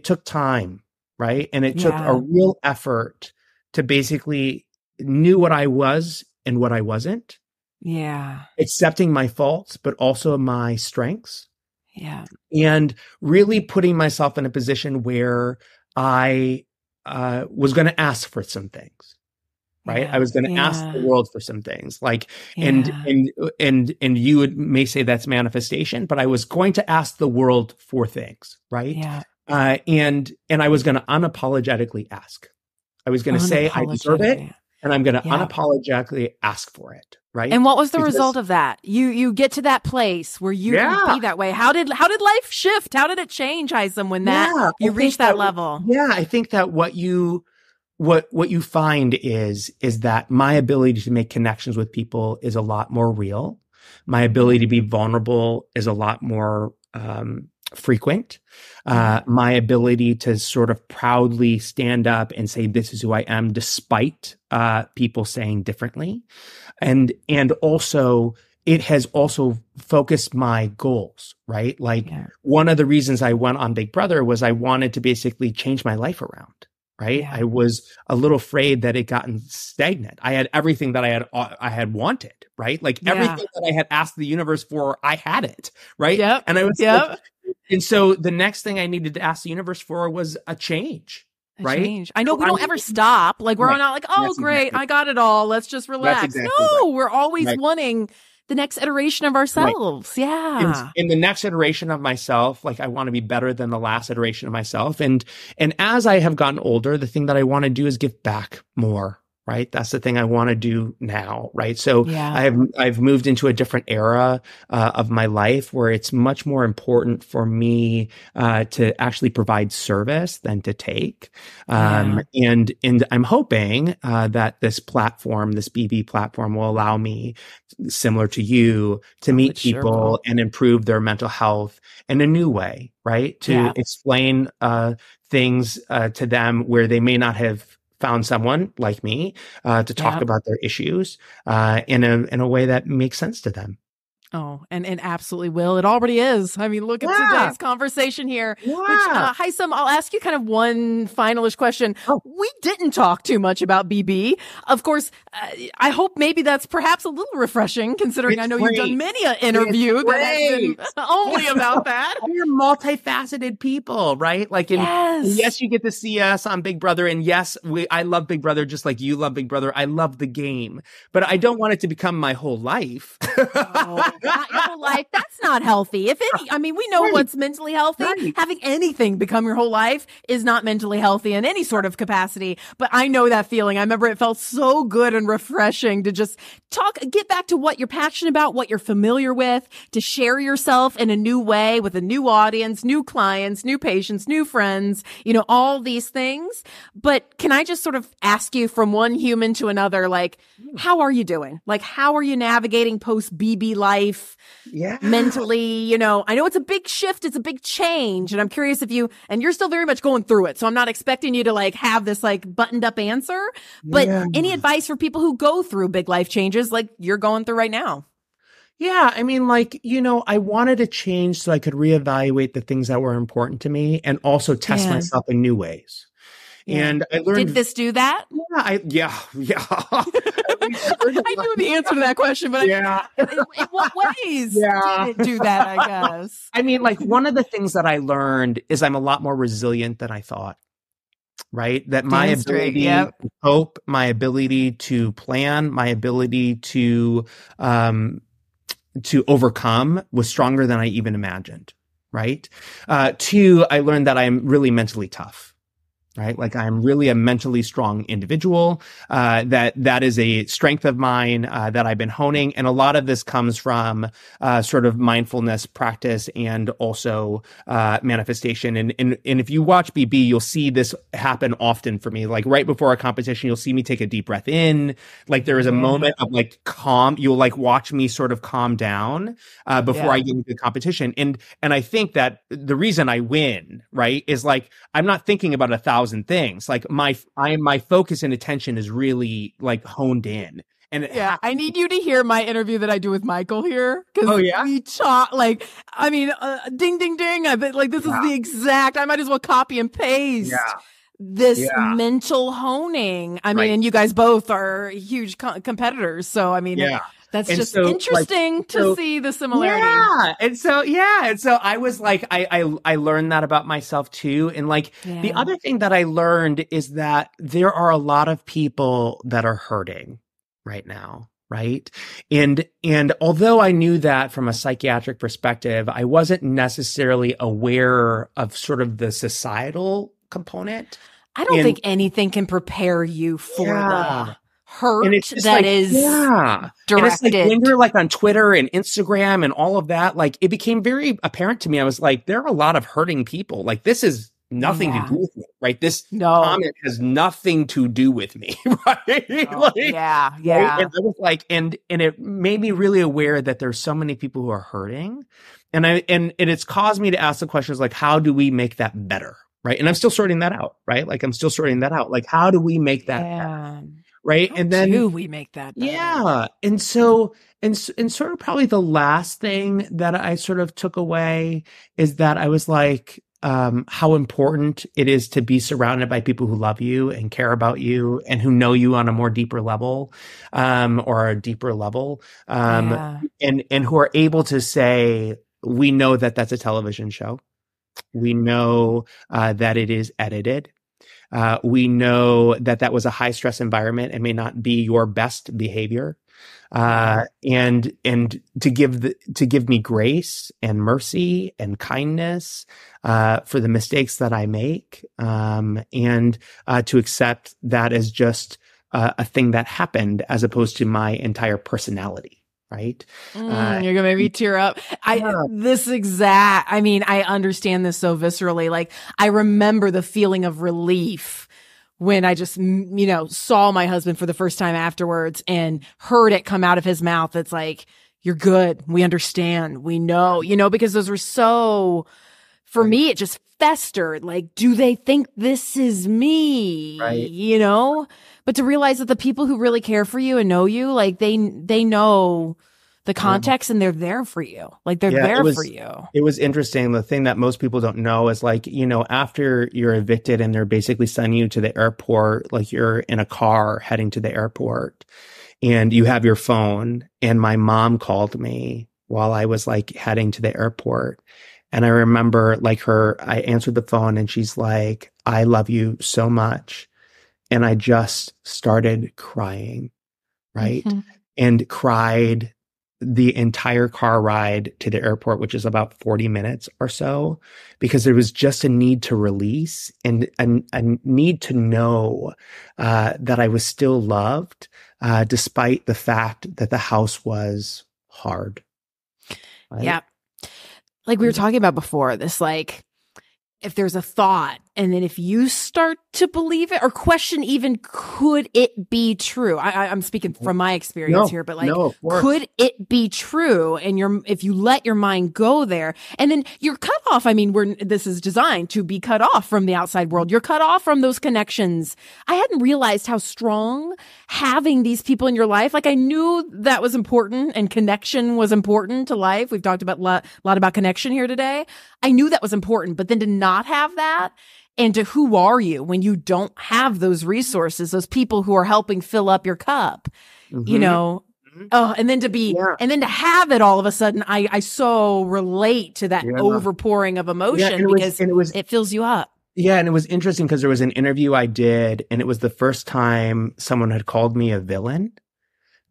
took time, right? And it took a real effort to basically knew what I was and what I wasn't. Yeah. Accepting my faults, but also my strengths. Yeah. And really putting myself in a position where I was going to ask for some things, right? I was going to ask the world for some things like, and you may say that's manifestation, but I was going to ask the world for things, right? Yeah. And I was going to unapologetically ask. I was going to say, I deserve it. And I'm going to unapologetically ask for it. Right. And what was the result of that? You get to that place where you can be that way. How did life shift? How did it change, Hisam, when you reach that level? Yeah. I think that what you find is that my ability to make connections with people is a lot more real. My ability to be vulnerable is a lot more frequent. My ability to sort of proudly stand up and say, this is who I am, despite people saying differently. And also, it has also focused my goals, right? Like one of the reasons I went on Big Brother was I wanted to basically change my life around. Right. Yeah. I was a little afraid that it gotten stagnant. I had everything that I had wanted. Right. Like everything that I had asked the universe for, I had it. Right. Yep. And I was like, and so the next thing I needed to ask the universe for was a change. Right. Change. I know we don't ever stop. Like we're not like, oh, great. I got it all. Let's just relax. No, we're always wanting the next iteration of ourselves. Right. Yeah. In the next iteration of myself, like I want to be better than the last iteration of myself. And as I have gotten older, the thing that I want to do is give back more. Right. That's the thing I want to do now. Right. So I've moved into a different era of my life where it's much more important for me to actually provide service than to take. And I'm hoping that this platform, this BB platform, will allow me, similar to you, to meet people and improve their mental health in a new way. Right. To explain things to them where they may not have found someone like me to talk about their issues in a way that makes sense to them. Oh, and absolutely will. It already is. I mean, look at today's conversation here. Yeah. Which, Hisam, I'll ask you kind of one finalish question. Oh. We didn't talk too much about BB. Of course, I hope maybe that's perhaps a little refreshing, considering I know you've done many an interview that has been only about that. We're multifaceted people, right? Like, yes, you get to see us on Big Brother, and yes, I love Big Brother just like you love Big Brother. I love the game, but I don't want it to become my whole life. Not your whole life. That's not healthy. If any, I mean, we know what's mentally healthy. Right. Having anything become your whole life is not mentally healthy in any sort of capacity. But I know that feeling. I remember it felt so good and refreshing to just get back to what you're passionate about, what you're familiar with, to share yourself in a new way with a new audience, new clients, new patients, new friends, all these things. But can I just sort of ask you from one human to another, like, how are you doing? Like, how are you navigating post BB life? Mentally, I know it's a big shift. It's a big change. And I'm curious if and you're still very much going through it. So I'm not expecting you to like have this like buttoned up answer, but any advice for people who go through big life changes like you're going through right now? Yeah. I mean, like, I wanted to change so I could reevaluate the things that were important to me and also test myself in new ways. And I learned. Did this do that? Yeah. I knew the answer to that question, but in what ways did it do that, I guess? I mean, like, one of the things that I learned is I'm a lot more resilient than I thought, right? That my ability to cope, my ability to plan, my ability to overcome was stronger than I even imagined, right? Two, I learned that I'm really mentally tough. Right? Like I'm really a mentally strong individual. That is a strength of mine that I've been honing. And a lot of this comes from sort of mindfulness practice and also manifestation. And if you watch BB, you'll see this happen often for me. Like right before a competition, you'll see me take a deep breath in. Like there is a moment of like calm. You'll like watch me sort of calm down before I get into the competition. And I think that the reason I win, right, is like I'm not thinking about 1,000 things. Like my focus and attention is really like honed in. And I need you to hear my interview that I do with Michael here. We talk like, I mean, ding, ding, ding. I bet like this is the exact, I might as well copy and paste this mental honing. I mean, and you guys both are huge competitors. So, I mean, that's just interesting to see the similarity. Yeah. And so I was like, I learned that about myself too. And like the other thing that I learned is that there are a lot of people that are hurting right now. Right. And although I knew that from a psychiatric perspective, I wasn't necessarily aware of sort of the societal component. I don't think anything can prepare you for the hurt that is directed. And it's like when you're like on Twitter and Instagram and all of that, like it became very apparent to me. I was like, there are a lot of hurting people. Like this is nothing to do with me, right? This comment has nothing to do with me, right? Right? And I was like, and it made me really aware that there's so many people who are hurting, and it's caused me to ask the questions like, how do we make that better, right? And I'm still sorting that out, right? Like I'm still sorting that out. Like, how do we make that better? Right. And then do we make that better? Yeah. And so, and sort of probably the last thing that I sort of took away is that I was like, how important it is to be surrounded by people who love you and care about you and who know you on a more deeper level, or a deeper level, and who are able to say, we know that that's a television show. We know, that it is edited. We know that that was a high stress environment and may not be your best behavior. and to give me grace and mercy and kindness, for the mistakes that I make, and to accept that as just a thing that happened as opposed to my entire personality. Right. You're gonna make me tear up. I understand this so viscerally. Like, I remember the feeling of relief when I just, saw my husband for the first time afterwards and heard it come out of his mouth. It's like, you're good. We understand. We know, because those were so, for me, it just festered. Like, do they think this is me? Right. But to realize that the people who really care for you and know you, like, they know the context and they're there for you. Like, they're there for you. It was interesting. The thing that most people don't know is, like, after you're evicted and they're basically sending you to the airport, like you're in a car heading to the airport and you have your phone, and my mom called me while I was like heading to the airport. And I remember I answered the phone and she's like, I love you so much. And I just started crying, right? Mm-hmm. And cried the entire car ride to the airport, which is about 40 minutes or so, because there was just a need to release and a need to know that I was still loved, despite the fact that the house was hard. Right? Yeah. Like we were talking about before, this, like, if there's a thought and then if you start to believe it or question even, could it be true? I'm speaking from my experience here, but could it be true? And if you let your mind go there and then you're cut off. I mean, this is designed to be cut off from the outside world. You're cut off from those connections. I hadn't realized how strong having these people in your life. Like, I knew that was important and connection was important to life. We've talked about a lot about connection here today. I knew that was important, but then to not have that, and to who are you when you don't have those resources, those people who are helping fill up your cup, mm-hmm. And then and then to have it all of a sudden, I so relate to that overpouring of emotion because it fills you up. Yeah. And it was interesting because there was an interview I did, and it was the first time someone had called me a villain.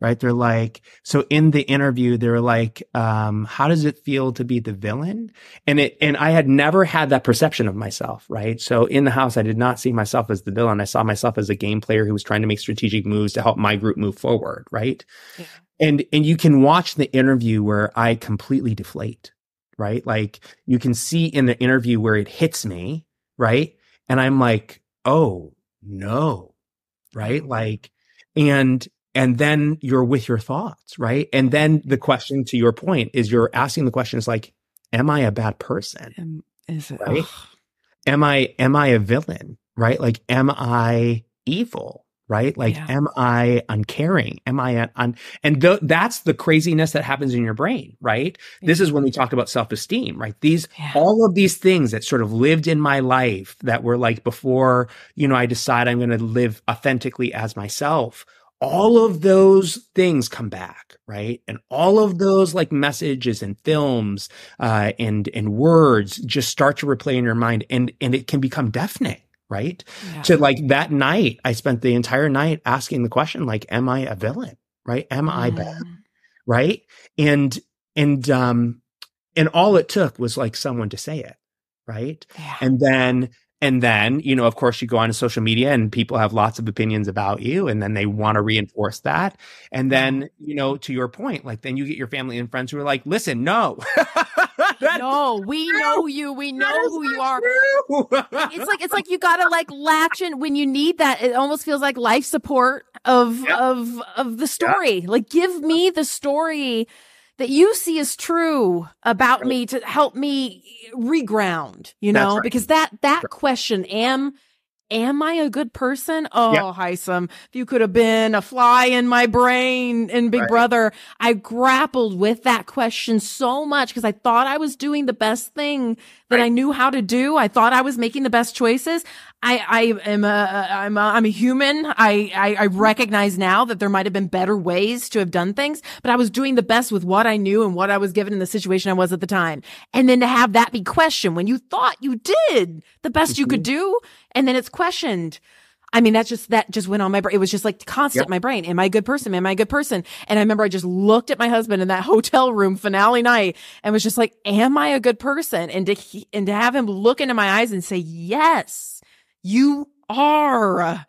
Right. They're like, so in the interview, they were like, how does it feel to be the villain? And I had never had that perception of myself. Right. So in the house, I did not see myself as the villain. I saw myself as a game player who was trying to make strategic moves to help my group move forward. Right. Yeah. And you can watch the interview where I completely deflate. Right. Like, you can see in the interview where it hits me. Right. And I'm like, oh no. Right. Like, and then you're with your thoughts, right? And then the question, to your point, is you're asking the question is like, am I a bad person? Is it, right? Am I a villain, right? Like, am I evil, right? Like, am I uncaring? Am I that's the craziness that happens in your brain, right? Yeah. This is when we talk about self-esteem, right? All of these things that sort of lived in my life that were like before, I decide I'm going to live authentically as myself. All of those things come back, right? And all of those like messages and films, and words just start to replay in your mind, and it can become deafening, right? Yeah. So like that night, I spent the entire night asking the question, like, am I a villain? Right? Am I bad? Right? And all it took was like someone to say it, right? Yeah. And then, of course, you go on to social media and people have lots of opinions about you, and then they want to reinforce that. And then, to your point, like, then you get your family and friends who are like, listen, no. No, we know you. We know who you are. It's like you gotta like latch in when you need that. It almost feels like life support of the story. Like, give me the story that you see as true about me to help me reground, right. Because that question, am I a good person? Oh, Hisam, if you could have been a fly in my brain in Big Brother. I grappled with that question so much because I thought I was doing the best thing that I knew how to do. I thought I was making the best choices. I'm a human. I recognize now that there might have been better ways to have done things, but I was doing the best with what I knew and what I was given in the situation I was at the time. And then to have that be questioned when you thought you did the best you could do, and then it's questioned. I mean, that just went on my brain. It was just like constant in my brain. Am I a good person? Am I a good person? And I remember I just looked at my husband in that hotel room finale night and was just like, am I a good person? And to have him look into my eyes and say, yes, you are.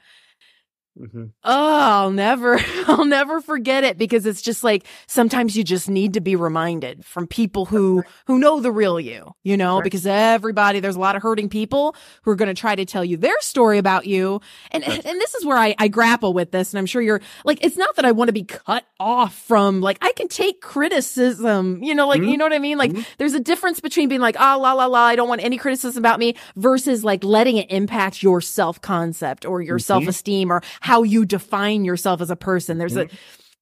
Mm-hmm. Oh, I'll never forget it, because it's just like, sometimes you just need to be reminded from people who know the real you, because there's a lot of hurting people who are going to try to tell you their story about you. And this is where I grapple with this. And I'm sure you're like, it's not that I want to be cut off from, like, I can take criticism, you know what I mean? Like, there's a difference between being like, la, la, la, I don't want any criticism about me, versus like letting it impact your self-concept or your self-esteem or how you define yourself as a person.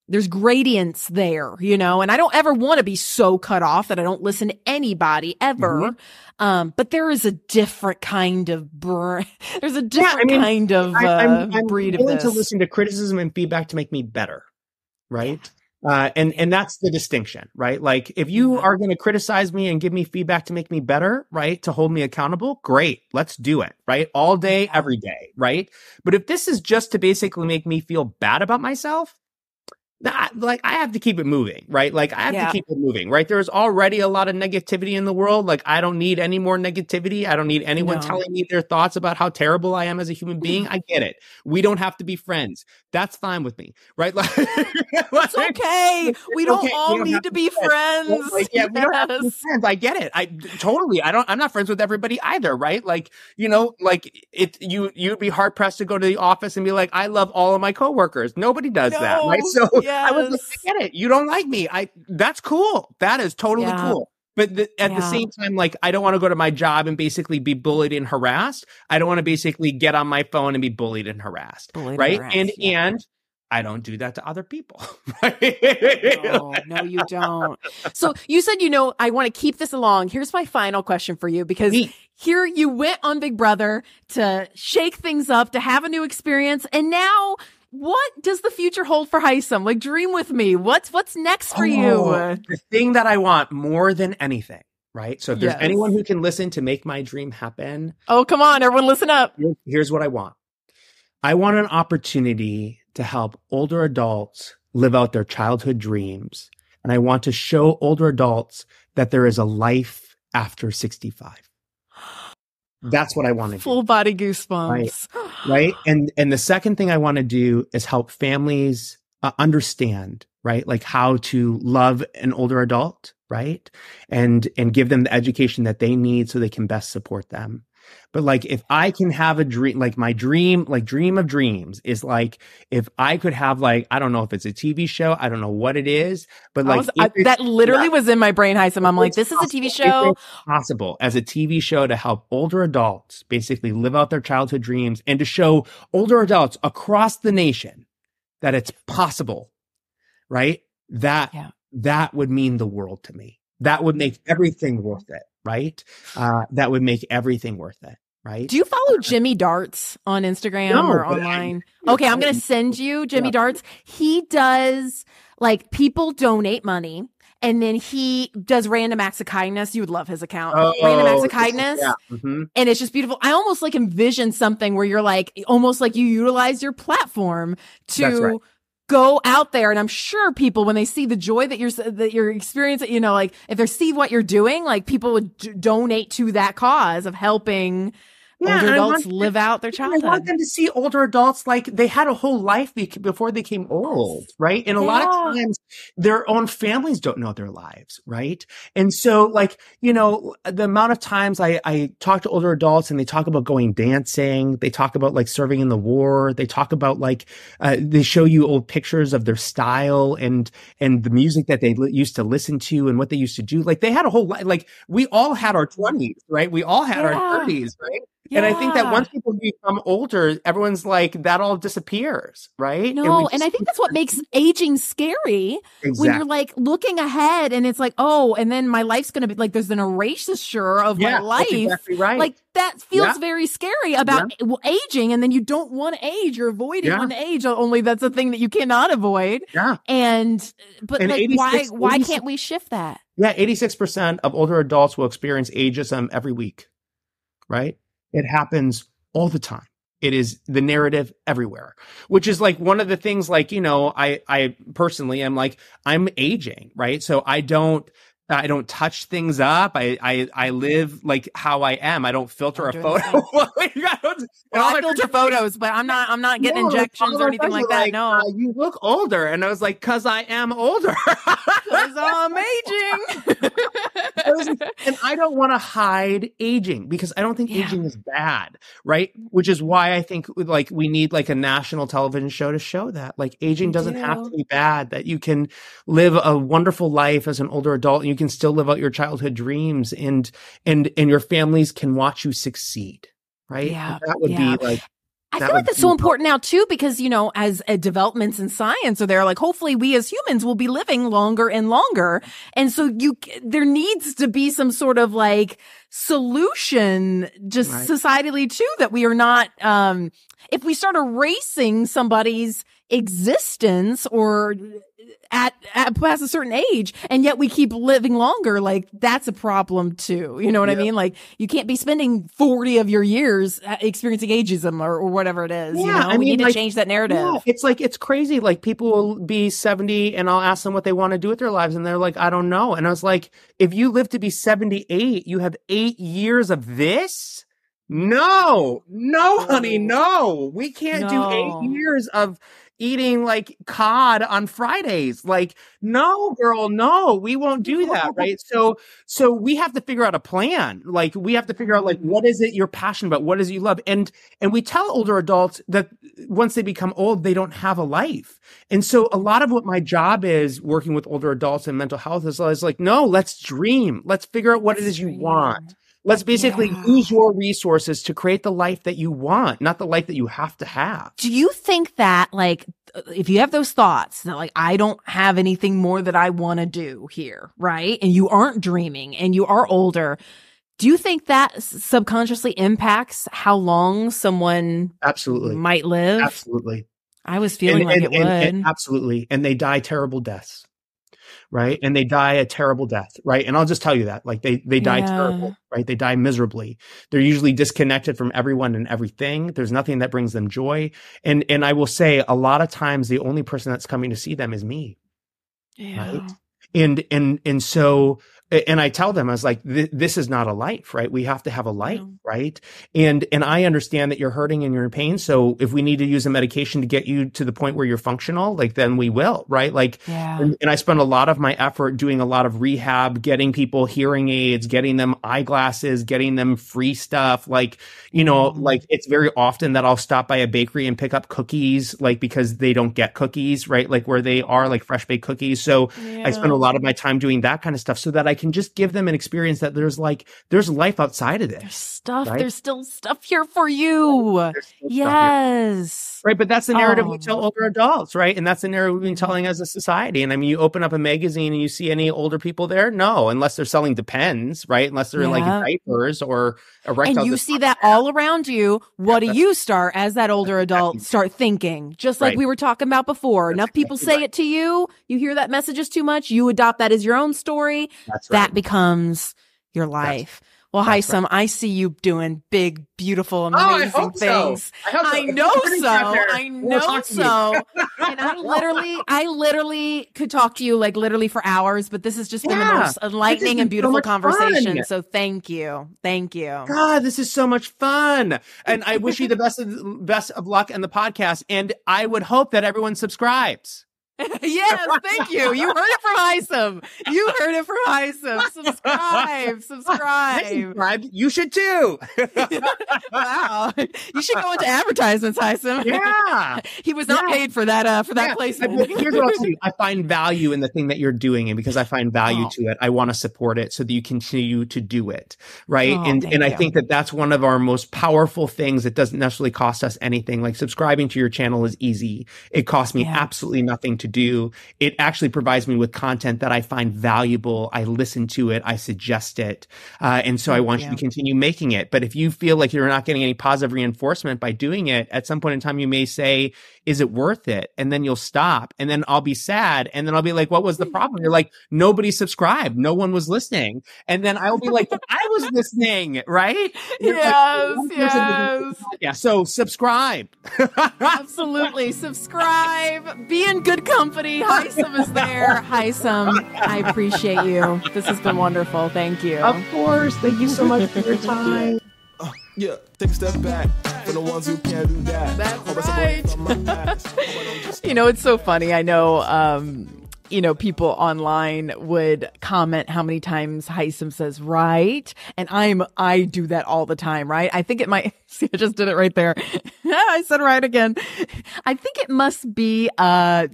There's gradients there, and I don't ever want to be so cut off that I don't listen to anybody ever. But there is a different kind of there's a different kind of I'm breed of willing this. to listen to criticism and feedback to make me better, right? And that's the distinction, right? Like, if you are going to criticize me and give me feedback to make me better, right? To hold me accountable, great. Let's do it, right? All day, every day, right? But if this is just to basically make me feel bad about myself, I have to keep it moving, right? Like, I have to keep it moving, right? There's already a lot of negativity in the world. Like, I don't need any more negativity. I don't need anyone telling me their thoughts about how terrible I am as a human being. I get it. We don't have to be friends. That's fine with me, right? Like, it's okay. We don't all need to be friends. Like, we don't have to be friends. I get it. I'm not friends with everybody either, right? Like, you'd be hard pressed to go to the office and be like, I love all of my coworkers. Nobody does that, right? So I was like, I get it. You don't like me. That's cool. That is totally cool. But at the same time, like, I don't want to go to my job and basically be bullied and harassed. I don't want to basically get on my phone and be bullied and harassed. Right. And I don't do that to other people. No, you don't. So you said, I want to keep this along. Here's my final question for you, because here you went on Big Brother to shake things up, to have a new experience. And now, what does the future hold for Hisam? Like, dream with me. What's next for you? The thing that I want more than anything, right? So if there's anyone who can listen to make my dream happen. Oh, come on, everyone, listen up. Here's what I want. I want an opportunity to help older adults live out their childhood dreams. And I want to show older adults that there is a life after 65. That's what I want to do. Full body goosebumps. Right. And the second thing I want to do is help families understand, right? Like, how to love an older adult, right? And give them the education that they need so they can best support them. But like, if I can have a dream, like my dream, like dream of dreams is like, if I could have, like, I don't know if it's a TV show, I don't know what it is, but like that literally was in my brain, Hisam. I'm like, this is a TV show. It's possible as a TV show to help older adults basically live out their childhood dreams, and to show older adults across the nation that it's possible, right? That would mean the world to me. That would make everything worth it. Right? That would make everything worth it. Right? Do you follow Jimmy Darts on Instagram or online? Okay, I'm going to send you Jimmy Darts. He does, like, people donate money, and then he does random acts of kindness. You would love his account. Random acts of kindness. Yeah. Mm-hmm. And it's just beautiful. I almost like envision something where you're like, almost like you utilize your platform to go out there. And I'm sure people, when they see the joy that you're experiencing, like, if they see what you're doing, like, people would donate to that cause of helping older adults live out their childhood. I want them to see older adults like they had a whole life before they came old, right? And a lot of times their own families don't know their lives, right? And so, like, the amount of times I talk to older adults and they talk about going dancing, they talk about like serving in the war, they talk about like, they show you old pictures of their style and the music that they used to listen to and what they used to do. Like, they had a whole life. Like, we all had our 20s, right? We all had our 30s, right? Yeah. And I think that once people become older, everyone's like, that all disappears, right? No, and I think that's what makes aging scary. When you're like looking ahead and it's like, oh, and then my life's going to be like, there's an erasure of my life. That's exactly right. Like, that feels very scary about aging. And then you don't want to age. You're avoiding one age. Only that's a thing that you cannot avoid. Yeah. But like, why can't we shift that? Yeah. 86% of older adults will experience ageism every week, right? It happens all the time. It is the narrative everywhere, which is like one of the things, like, you know, I personally am like, I'm aging, right? So I don't touch things up. I live like how I am. I don't filter a photo. I filter photos, but I'm not getting injections or anything like that. No, you look older, and I was like, "Cause I am older, cause I'm aging." And I don't want to hide aging, because I don't think aging is bad, right? Which is why I think like we need like a national television show to show that like aging doesn't have to be bad. That you can live a wonderful life as an older adult, and you can still live out your childhood dreams, and your families can watch you succeed, right? Yeah, that would be like. I feel like that's so important now too, because, you know, as developments in science are there, like hopefully we as humans will be living longer and longer. And so there needs to be some sort of like solution just societally too, that we are not, if we start erasing somebody's existence or at past a certain age, and yet we keep living longer, like that's a problem too. You know what I mean? Like you can't be spending 40 of your years experiencing ageism or whatever it is. Yeah, you know? I mean, we need like, to change that narrative. Yeah, it's like, it's crazy. Like people will be 70 and I'll ask them what they want to do with their lives, and they're like, I don't know. And I was like, if you live to be 78, you have 8 years of this? No, honey, no. We can't do 8 years of eating like cod on Fridays. Like, no, girl, no, we won't do that. Right. So we have to figure out a plan. Like we have to figure out like, what is it you're passionate about? What is it you love? And we tell older adults that once they become old, they don't have a life. And so a lot of what my job is working with older adults and mental health is like, no, let's dream. Let's figure out what it is you want. Let's basically use your resources to create the life that you want, not the life that you have to have. Do you think that, like, if you have those thoughts that, like, I don't have anything more that I want to do here, right? And you aren't dreaming and you are older, do you think that subconsciously impacts how long someone might live? Absolutely. I was feeling like it would. Absolutely. And they die terrible deaths. Right. And they die a terrible death. Right. And I'll just tell you that, like they die terrible, right? They die miserably. They're usually disconnected from everyone and everything. There's nothing that brings them joy. And I will say a lot of times the only person that's coming to see them is me. Yeah. Right. And so, and I tell them, I was like, this is not a life, right? We have to have a life, right? And I understand that you're hurting and you're in pain. So if we need to use a medication to get you to the point where you're functional, like then we will, right? Like, and I spend a lot of my effort doing a lot of rehab, getting people hearing aids, getting them eyeglasses, getting them free stuff. Like, you know, like it's very often that I'll stop by a bakery and pick up cookies, like because they don't get cookies, right? Like where they are, like fresh baked cookies. So I spend a lot of my time doing that kind of stuff so that I can just give them an experience that there's life outside of this. There's stuff. Right? There's still stuff here for you. Yes. Right. But that's the narrative we tell older adults, right? And that's the narrative we've been telling as a society. And I mean, you open up a magazine and you see any older people there? No, unless they're selling Depends, right? Unless they're in like diapers or erectile. And you see that all around you. What do you start as that older adult start thinking? Just like we were talking about before. Enough people say it to you. You hear that message is too much. You adopt that as your own story. That becomes your life. Well, Hisam, I see you doing big, beautiful, amazing things. I know so. And I literally could talk to you like literally for hours, but this has just been the most enlightening and beautiful conversation. So thank you. Thank you. God, this is so much fun. And I wish you the best of luck in the podcast. And I would hope that everyone subscribes. Yes, thank you. You heard it from Hisam. Subscribe. You should too. Wow. You should go into advertisements, Hisam. Yeah. He was not paid for that placement. Here's what I'll tell you. I find value in the thing that you're doing, and because I find value to it, I want to support it so that you continue to do it. Right. And I think that that's one of our most powerful things. It doesn't necessarily cost us anything. Like subscribing to your channel is easy. It costs me absolutely nothing to to do. It actually provides me with content that I find valuable. I listen to it. I suggest it. And so I want you to continue making it. But if you feel like you're not getting any positive reinforcement by doing it, at some point in time, you may say, is it worth it? And then you'll stop. And then I'll be sad. And then I'll be like, what was the problem? You're like, nobody subscribed. No one was listening. And then I'll be like, but I was listening, right? Yes. Yeah. So subscribe. Absolutely. Subscribe. Be in good company. Hisam is there. Hisam, I appreciate you. This has been wonderful. Thank you. Of course. Thank you so much for your time. Yeah, take a step back for the ones who can't do that. That's right. You know, it's so funny. I know, people online would comment how many times Hisam says right. And I do that all the time, right? I think it might, see, I just did it right there. I said right again. I think it must be a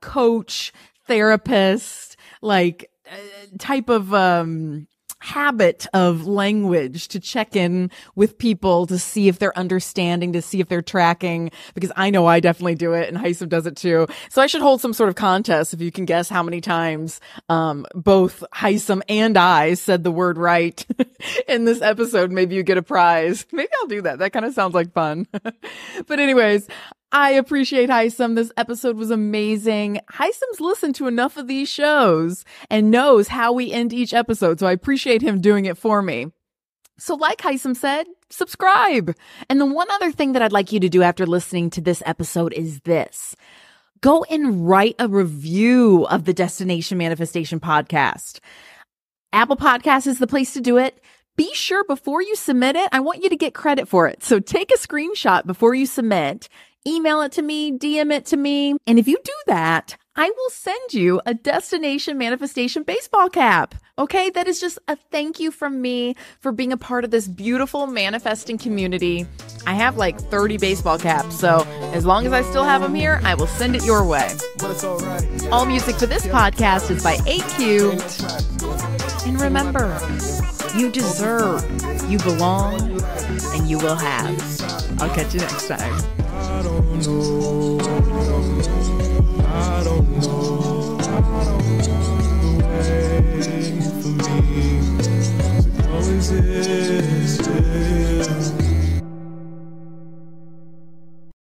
coach, therapist, like type of, habit of language to check in with people to see if they're understanding, to see if they're tracking, because I know I definitely do it and Hisam does it too. So I should hold some sort of contest if you can guess how many times both Hisam and I said the word right in this episode. Maybe you get a prize. Maybe I'll do that. That kind of sounds like fun. But anyways, I appreciate Hisam. This episode was amazing. Hisam's listened to enough of these shows and knows how we end each episode, so I appreciate him doing it for me. So like Hisam said, subscribe. And the one other thing that I'd like you to do after listening to this episode is this. Go and write a review of the Destination Manifestation podcast. Apple Podcasts is the place to do it. Be sure before you submit it, I want you to get credit for it. So take a screenshot before you submit. Email it to me, DM it to me. And if you do that, I will send you a Destination Manifestation baseball cap. Okay, that is just a thank you from me for being a part of this beautiful manifesting community. I have like 30 baseball caps, so as long as I still have them here, I will send it your way. All music for this podcast is by AQ. And remember, you deserve, you belong, and you will have. I'll catch you next time. I don't know.